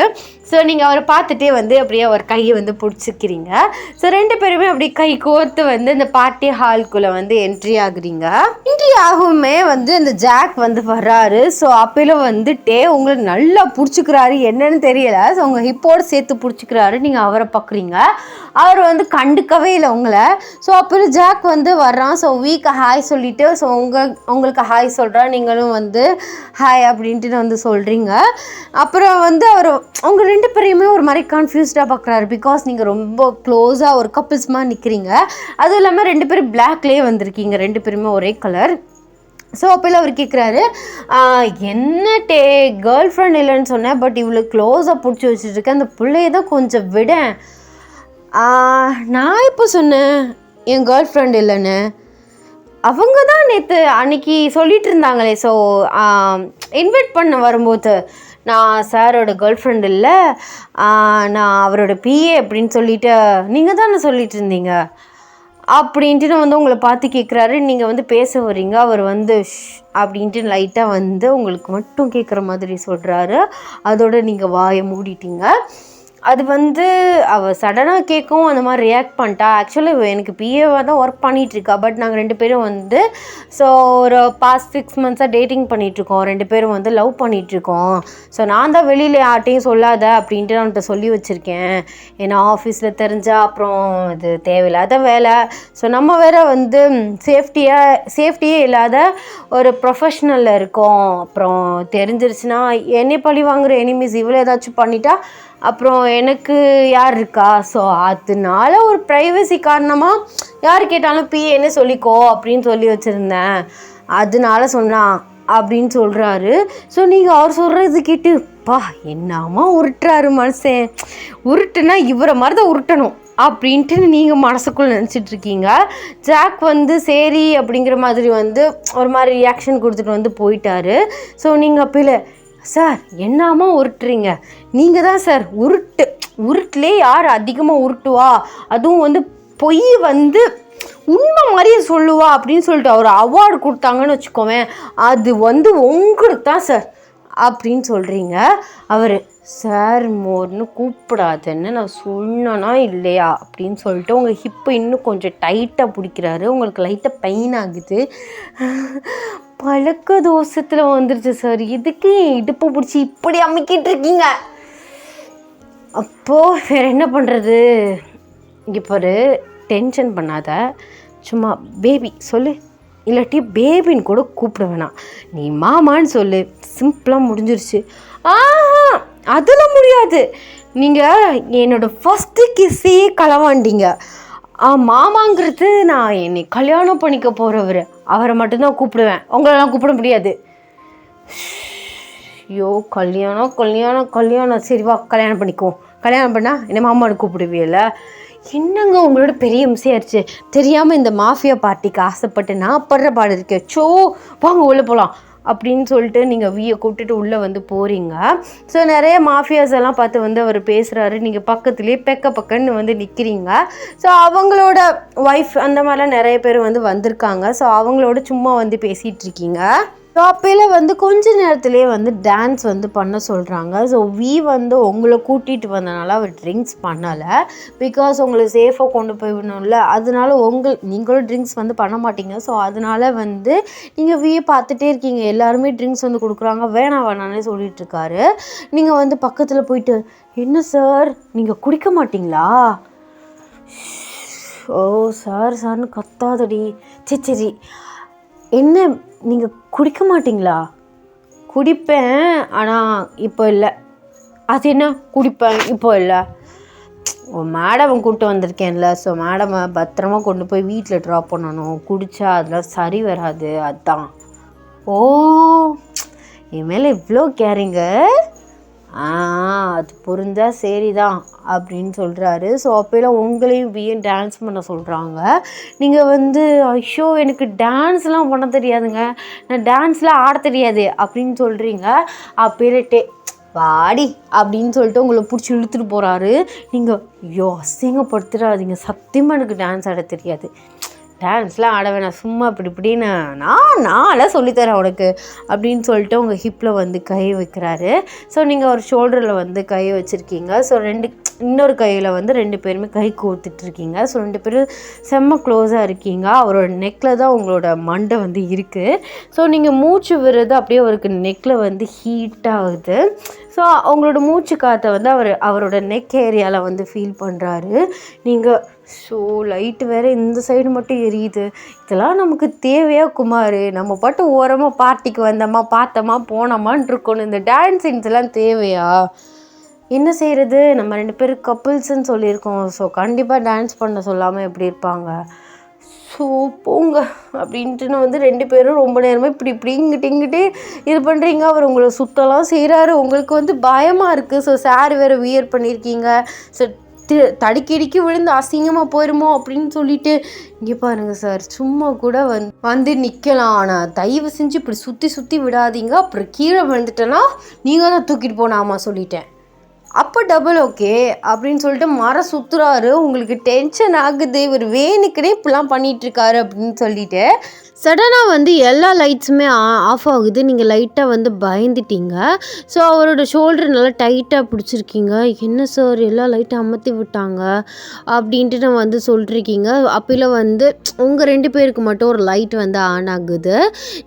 ஸோ நீங்கள் அவரை பார்த்துட்டே வந்து அப்படியே அவர் கையை வந்து பிடிச்சிக்கிறீங்க. ஸோ ரெண்டு பேருமே அப்படி கை கோர்த்து வந்து இந்த பார்ட்டி ஹால்குள்ளே வந்து என்ட்ரி ஆகுறீங்க. என்ட்ரி ஆகுமே வந்து இந்த ஜாக் வந்து வர்றாரு. ஸோ அப்போல வந்துட்டே உங்களை நல்லா பிடிச்சிக்கிறாரு, என்னன்னு தெரியலை. ஸோ உங்கள் ஹிப்போடு சேர்த்து பிடிச்சிக்கிறாரு. நீங்கள் அவரை பார்க்குறீங்க. அவர் வந்து கண்டுக்கவே இல்லை உங்களை. ஸோ அப்போல ஜாக் வந்து வர்றான். ஸோ வீக்கை ஹாய் சொல்லிவிட்டு ஸோ உங்களுக்கு ஹாய் சொல்கிறா. நீங்களும் வந்து ஹாய் அப்படின்ட்டு வந்து சொல்கிறீங்க. அப்புறம் வந்து அவர் அவங்க ரெண்டு பேரையுமே ஒரு மாதிரி கன்ஃபியூஸ்டாக பார்க்குறாரு. பிகாஸ் நீங்கள் ரொம்ப க்ளோஸாக ஒரு கப்பிள்ஸ் மாதிரி நிற்கிறீங்க. அதுவும் இல்லாமல் ரெண்டு பேரும் பிளாக்லேயே வந்திருக்கீங்க, ரெண்டு பேருமே ஒரே கலர். ஸோ அப்போல்லாம் அவர் கேட்குறாரு என்ன கேர்ள் ஃப்ரெண்ட் இல்லைன்னு சொன்னேன், பட் இவ்வளோ க்ளோஸாக பிடிச்சி வச்சுட்ருக்கேன், அந்த பிள்ளைய தான் கொஞ்சம் விட. நான் இப்போ சொன்னேன் என் கேர்ள் ஃப்ரெண்ட் இல்லைன்னு, அவங்க தான் நேற்று அன்னைக்கு சொல்லிகிட்டு இருந்தாங்களே. ஸோ இன்வைட் பண்ண வரும்போது நான் சாரோட கேர்ள் ஃப்ரெண்ட் இல்லை, நான் அவரோட பிஏ அப்படின்னு சொல்லிட்டு நீங்கள் தானே சொல்லிட்டு இருந்தீங்க அப்படின்ட்டு வந்து உங்களை பார்த்து கேட்குறாரு. நீங்கள் வந்து பேச வரீங்க. அவர் வந்து அப்படின்ட்டு லைட்டாக வந்து உங்களுக்கு மட்டும் கேட்குற மாதிரி சொல்கிறாரு. அதோடு நீங்கள் வாயை மூடிட்டீங்க. அது வந்து அவள் சடனாக கேட்கவும் அந்த மாதிரி ரியாக்ட் பண்ணிட்டா. ஆக்சுவலி எனக்கு பிஏவாக தான் ஒர்க் பண்ணிகிட்ருக்கா. பட் நாங்கள் ரெண்டு பேரும் வந்து ஸோ ஒரு பாஸ்ட் 6 months டேட்டிங் பண்ணிகிட்ருக்கோம், ரெண்டு பேரும் வந்து லவ் பண்ணிகிட்ருக்கோம். ஸோ நான் தான் வெளியில் யார்ட்டையும் சொல்லாத அப்படின்ட்டு அவன்கிட்ட சொல்லி வச்சுருக்கேன். ஏன்னா ஆஃபீஸில் தெரிஞ்சால் அப்புறம் இது தேவையில்லாத வேலை. ஸோ நம்ம வேறு வந்து சேஃப்டியே இல்லாத ஒரு ப்ரொஃபஷ்னலில் இருக்கோம். அப்புறம் தெரிஞ்சிருச்சுன்னா என்னை பழி வாங்குகிற எனிமீஸ் இவ்வளோ ஏதாச்சும் பண்ணிட்டா அப்புறம் எனக்கு யார் இருக்கா, ஸோ அதனால ஒரு ப்ரைவசி காரணமாக யார் கேட்டாலும் பிஏன்னு சொல்லிக்கோ அப்படின்னு சொல்லி வச்சுருந்தேன், அதனால சொன்னான் அப்படின்னு சொல்கிறாரு. ஸோ நீங்கள் அவர் சொல்கிறது கேட்டு பா என்னம்மா உருட்டுறாரு மனுஷன், உருட்டுனா இவரை மாதிரி தான் உருட்டணும் அப்படின்ட்டு நீங்கள் மனசுக்குள்ளே நினச்சிட்ருக்கீங்க. ஜாக் வந்து சரி அப்படிங்கிற மாதிரி வந்து ஒரு மாதிரி ரியாக்ஷன் கொடுத்துட்டு வந்து போயிட்டாரு. ஸோ நீங்கள் அப்போல சார் என்னம்மா உருட்டுறீங்க, நீங்கள் தான் சார் உருட்டுலே யார் அதிகமாக உருட்டுவா, அதுவும் வந்து பொய் வந்து உண்மை மாதிரியே சொல்லுவா அப்படின்னு சொல்லிட்டு அவர் அவார்டு கொடுத்தாங்கன்னு வச்சுக்கோவேன், அது வந்து உங்களுக்கு தான் சார் அப்படின்னு சொல்கிறீங்க. அவர் சார் மோர்னு கூப்பிடாதுன்னு நான் சொன்னனா இல்லையா அப்படின்னு சொல்லிட்டு உங்கள் ஹிப்பை இன்னும் கொஞ்சம் டைட்டாக பிடிக்கிறாரு. உங்களுக்கு லைட்டாக பெயின் ஆகுது. பழக்க தோஷத்தில் வந்துருச்சு சார், இதுக்கு இடுப்பை பிடிச்சி இப்படி அமைக்கிட்டு இருக்கீங்க. அப்போது வேறு என்ன பண்ணுறது, இங்கே பாரு டென்ஷன் பண்ணாத, சும்மா பேபி சொல்லு, இல்லாட்டி பேபின்னு கூட கூப்பிட வேணாம், நீ மாமான்னு சொல்லு, சிம்பிளாக முடிஞ்சிருச்சு. அதெல்லாம் முடியாது, நீங்கள் என்னோடய ஃபஸ்ட்டு கிஸ்ஸையே களவாண்டிங்க. மாமாங்கிறது நான் என்னை கல்யாணம் பண்ணிக்க போகிறவர், அவரை மட்டும்தான் கூப்பிடுவேன், உங்களெல்லாம் கூப்பிட முடியாது. ஐயோ கல்யாணம் கல்யாணம் கல்யாணம், சரி வா கல்யாணம் பண்ணிக்குவோம், கல்யாணம் பண்ணால் என்னை மாமான்னு கூப்பிடுவீல்ல. என்னங்க உங்களோட பெரிய மிஸ்ஸாயிருச்சு, தெரியாமல் இந்த மாஃபியா பார்ட்டிக்கு ஆசைப்பட்டு நான் படுற பாடு இருக்கேன், சோ வாங்க உள்ளே போகலாம் அப்படின்னு சொல்லிட்டு நீங்கள் வியை கூப்பிட்டுட்டு உள்ளே வந்து போகிறீங்க. ஸோ நிறைய மாஃபியாஸ் எல்லாம் பார்த்து வந்து அவர் பேசுகிறாரு, நீங்கள் பக்கத்துலேயே பக்கன்னு வந்து நிற்கிறீங்க. ஸோ அவங்களோட ஒய்ஃப் அந்த மாதிரிலாம் நிறைய பேர் வந்து வந்திருக்காங்க. ஸோ அவங்களோட சும்மா வந்து பேசிகிட்டு இருக்கீங்க. ஸோ அப்போயில் வந்து கொஞ்ச நேரத்துலேயே வந்து டான்ஸ் வந்து பண்ண சொல்கிறாங்க. ஸோ வந்து உங்களை கூட்டிகிட்டு வந்தனால அவர் ட்ரிங்க்ஸ் பண்ணலை, பிகாஸ் உங்களை சேஃபாக கொண்டு போய் விடணும்ல, அதனால நீங்களும் ட்ரிங்க்ஸ் வந்து பண்ண மாட்டீங்க. ஸோ அதனால் வந்து நீங்கள் பார்த்துட்டே இருக்கீங்க, எல்லாருமே ட்ரிங்க்ஸ் வந்து கொடுக்குறாங்க, வேணானே சொல்லிகிட்ருக்காரு. நீங்கள் வந்து பக்கத்தில் போயிட்டு என்ன சார் நீங்கள் குடிக்க மாட்டிங்களா, ஓ சார்னு கத்தாதடி, சரி என்ன நீங்கள் குடிக்க மாட்டிங்களா, குடிப்பேன் ஆனால் இப்போ இல்லை, அது என்ன குடிப்பேன் இப்போ இல்லை, மேடம் கூப்பிட்டு வந்திருக்கேன்ல, ஸோ மேடமை பத்திரமா கொண்டு போய் வீட்டில் ட்ராப் பண்ணணும், குடித்தா அதெல்லாம் சரி வராது, அதுதான். ஓ என் மேலே இவ்வளோ கேரிங்க, அது புரிஞ்சால் சரி தான் அப்படின்னு சொல்கிறாரு. ஸோ அப்போலாம் உங்களையும் டான்ஸ் பண்ண சொல்கிறாங்க. நீங்கள் வந்து ஐயோ எனக்கு டான்ஸ்லாம் பண்ண தெரியாதுங்க, நான் டான்ஸ்லாம் ஆட தெரியாது அப்படின்னு சொல்கிறீங்க. அப்போட்டே வாடி அப்படின்னு சொல்லிட்டு உங்களை பிடிச்சி இழுத்துட்டு போகிறாரு. நீங்கள் ஐயோ அசிங்கப்படுத்துறாதீங்க, சத்தியமாக எனக்கு டான்ஸ் ஆட தெரியாது, டான்ஸ்லாம் ஆட வேணாம், சும்மா இப்படின்னு நான்லாம் சொல்லித்தரேன் உனக்கு அப்படின்னு சொல்லிட்டு உங்கள் ஹிப்பில் வந்து கை வைக்கிறாரு. ஸோ நீங்கள் ஒரு ஷோல்டரில் வந்து கை வச்சுருக்கீங்க. ஸோ இன்னொரு கையில் வந்து 2 பேருமே கை கோர்த்துட்ருக்கீங்க. ஸோ 2 பேரும் செம்ம க்ளோஸாக இருக்கீங்க. அவரோட நெக்கில் தான் உங்களோட மண்டை வந்து இருக்குது. ஸோ நீங்கள் மூச்சு விடுறது அப்படியே அவருக்கு நெக்கில் வந்து ஹீட் ஆகுது. ஸோ அவங்களோட மூச்சு காற்றை வந்து அவரோட நெக் ஏரியாவில் வந்து ஃபீல் பண்ணுறாரு. நீங்கள் ஸோ லைட்டு வேறு இந்த சைடு மட்டும் எரியுது, இதெல்லாம் நமக்கு தேவையா குமார், நம்ம பாட்டு ஓரமாக பார்ட்டிக்கு வந்தோமா பார்த்தோமா போனோமான்னு இருக்கணும், இந்த டான்ஸ் சீன்ஸ் எல்லாம் தேவையா, என்ன செய்கிறது, நம்ம 2 பேரும் கப்புள்ஸ்ன்னு சொல்லியிருக்கோம், ஸோ கண்டிப்பாக டான்ஸ் பண்ண சொல்லாமல் எப்படி இருப்பாங்க, ஸோ போங்க அப்படின்ட்டு வந்து 2 பேரும் ரொம்ப நேரமாக இப்படிங்கிட்டே இது பண்ணுறீங்க. அவர் உங்களை சுத்தலாம் செய்கிறாரு, உங்களுக்கு வந்து பயமாக இருக்குது. ஸோ சார் வேறு வியர் பண்ணியிருக்கீங்க, ஸோ தடுக்கி விழுந்து அசிங்கமாக போயிடுமோ அப்படின்னு சொல்லிட்டு இங்கே பாருங்கள் சார், சும்மா கூட வந்து நிற்கலாம், ஆனால் தயவு செஞ்சு இப்படி சுற்றி விடாதீங்க, அப்புறம் கீழே விழுந்துட்டேன்னா நீங்கள் தான் தூக்கிட்டு போனாமா சொல்லிட்டேன், அப்போ டபுள் ஓகே அப்படின்னு சொல்லிட்டு மரம் சுற்றுறாரு. உங்களுக்கு டென்ஷன் ஆகுது, இவர் வேணுக்குனே இப்படிலாம் பண்ணிகிட்ருக்காரு அப்படின்னு சொல்லிட்டு சடனாக வந்து எல்லா லைட்ஸுமே ஆஃப் ஆகுது. நீங்கள் லைட்டாக வந்து பயந்துட்டீங்க. ஸோ அவரோட ஷோல்டர் நல்லா டைட்டாக பிடிச்சிருக்கீங்க. என்ன சார் எல்லா லைட்டும் அமர்த்தி விட்டாங்க அப்படின்ட்டு நான் வந்து சொல்லிருக்கீங்க. அப்போல வந்து உங்கள் 2 பேருக்கு மட்டும் ஒரு லைட் வந்து ஆன் ஆகுது.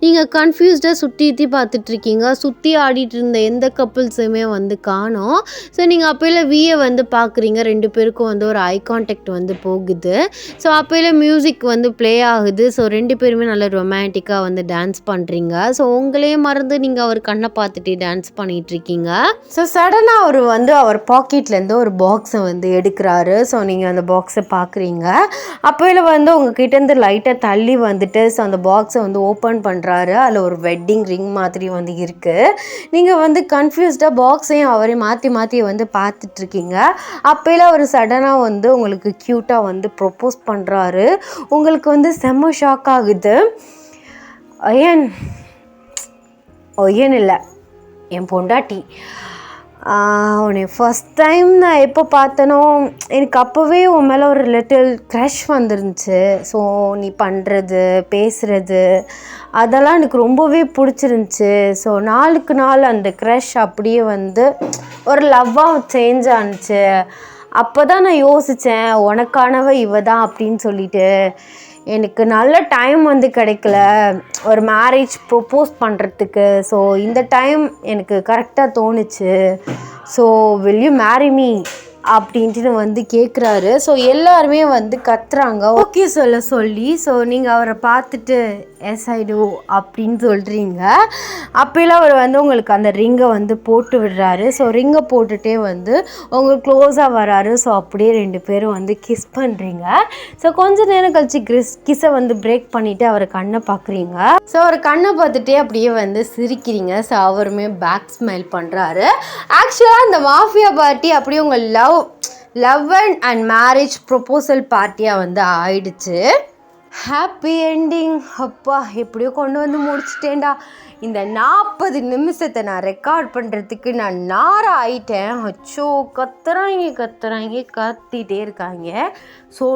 நீங்கள் கன்ஃபியூஸ்டாக சுற்றி பார்த்துட்ருக்கீங்க. சுற்றி ஆடிட்டு இருந்த எந்த கப்புள்ஸுமே வந்து காணோம். ஸோ நீங்கள் அப்போல வியை வந்து பார்க்குறீங்க. 2 பேருக்கும் வந்து ஒரு ஐ கான்டாக்ட் வந்து போகுது. ஸோ அப்போல மியூசிக் வந்து ப்ளே ஆகுது. ஸோ 2 பேருமே நல்லா நல்லா ரொமான்டிக்காக வந்து டான்ஸ் பண்ணுறீங்க. ஸோ உங்களே மறந்து நீங்கள் அவர் கண்ணை பார்த்துட்டு டான்ஸ் பண்ணிகிட்ருக்கீங்க. ஸோ சடனாக அவர் வந்து அவர் பாக்கெட்லேருந்து ஒரு பாக்ஸை வந்து எடுக்கிறாரு. ஸோ நீங்கள் அந்த பாக்ஸை பார்க்குறீங்க. அப்போயில் வந்து உங்ககிட்டேருந்து லைட்டாக தள்ளி வந்துட்டு ஸோ அந்த பாக்ஸை வந்து ஓப்பன் பண்ணுறாரு. அதில் ஒரு வெட்டிங் ரிங் மாதிரி வந்து இருக்குது. நீங்கள் வந்து கன்ஃபியூஸ்டாக பாக்ஸையும் அவரையும் மாற்றி மாற்றி வந்து பார்த்துட்ருக்கீங்க. அப்போயில் அவர் சடனாக வந்து உங்களுக்கு க்யூட்டாக வந்து ப்ரொப்போஸ் பண்ணுறாரு. உங்களுக்கு வந்து செம்ம ஷாக் ஆகுது. ஒய்யன் இல்லை, என் பொண்டாட்டி. உன்னை ஃபஸ்ட் டைம் நான் எப்போ பார்த்தனோ எனக்கு அப்போவே உன் மேலே ஒரு லிட்டில் க்ரஷ் வந்துருந்துச்சு. ஸோ நீ பண்ணுறது பேசுகிறது அதெல்லாம் எனக்கு ரொம்பவே பிடிச்சிருந்துச்சி. ஸோ நாளுக்கு நாள் அந்த க்ரஷ் அப்படியே வந்து ஒரு லவ்வாக சேஞ்ச் ஆணுச்சு. அப்போ தான் நான் யோசித்தேன் உனக்கானவ இவ தான் அப்படின்னு சொல்லிட்டு. எனக்கு நல்ல டைம் வந்து கிடைக்கல ஒரு மேரேஜ் ப்ரொப்போஸ் பண்ணுறதுக்கு. ஸோ இந்த டைம் எனக்கு கரெக்டாக தோணுச்சு. So will you marry me அப்படின்ட்டு வந்து கேட்குறாரு. ஸோ எல்லாருமே வந்து கத்துறாங்க ஓகே சொல்லி. ஸோ நீங்கள் அவரை பார்த்துட்டு எஸ் ஐ டூ அப்படின்னு சொல்கிறீங்க. அப்போலாம் அவர் வந்து உங்களுக்கு அந்த ரிங்கை வந்து போட்டு விடுறாரு. ஸோ ரிங்கை போட்டுகிட்டே வந்து உங்களுக்கு க்ளோஸாக வராரு. ஸோ அப்படியே 2 பேரும் வந்து கிஸ் பண்ணுறீங்க. ஸோ கொஞ்ச நேரம் கழிச்சு கிஸ்ஸை வந்து பிரேக் பண்ணிவிட்டு அவர் கண்ணை பார்க்குறீங்க. ஸோ அவர் கண்ணை பார்த்துட்டே அப்படியே வந்து சிரிக்கிறீங்க. ஸோ அவருமே பேக் ஸ்மைல் பண்ணுறாரு. ஆக்சுவலாக இந்த மாஃபியா பார்ட்டி அப்படியே உங்கள் லவ் அண்ட் மேரேஜ் ப்ரொப்போசல் பார்ட்டியாக வந்து ஆயிடுச்சு. Happy ending. அப்பா எப்படியோ கொண்டு வந்து முடிச்சிட்டேன்டா. இந்த 40 நிமிஷத்தை நான் ரெக்கார்ட் பண்ணுறதுக்கு நான் நாராக ஆயிட்டேன். அச்சோ கத்திட்டே இருக்காங்க. ஸோ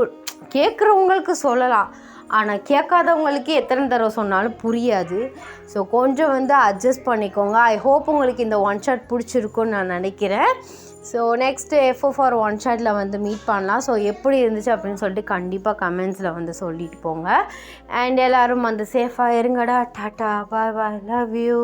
கேட்குறவங்களுக்கு சொல்லலாம், ஆனால் கேட்காதவங்களுக்கு எத்தனை தடவை சொன்னாலும் புரியாது. ஸோ கொஞ்சம் வந்து அட்ஜஸ்ட் பண்ணிக்கோங்க. ஐ ஹோப் உங்களுக்கு இந்த ஒன் ஷாட் பிடிச்சிருக்குன்னு நான் நினைக்கிறேன். So next FO for one ஷாட்டில் வந்து மீட் பண்ணலாம். ஸோ எப்படி இருந்துச்சு அப்படின்னு சொல்லிட்டு கண்டிப்பாக கமெண்ட்ஸில் வந்து சொல்லிட்டு போங்க. அண்ட் எல்லோரும் வந்து சேஃபாக இருங்கடா. Tata bye bye, love you.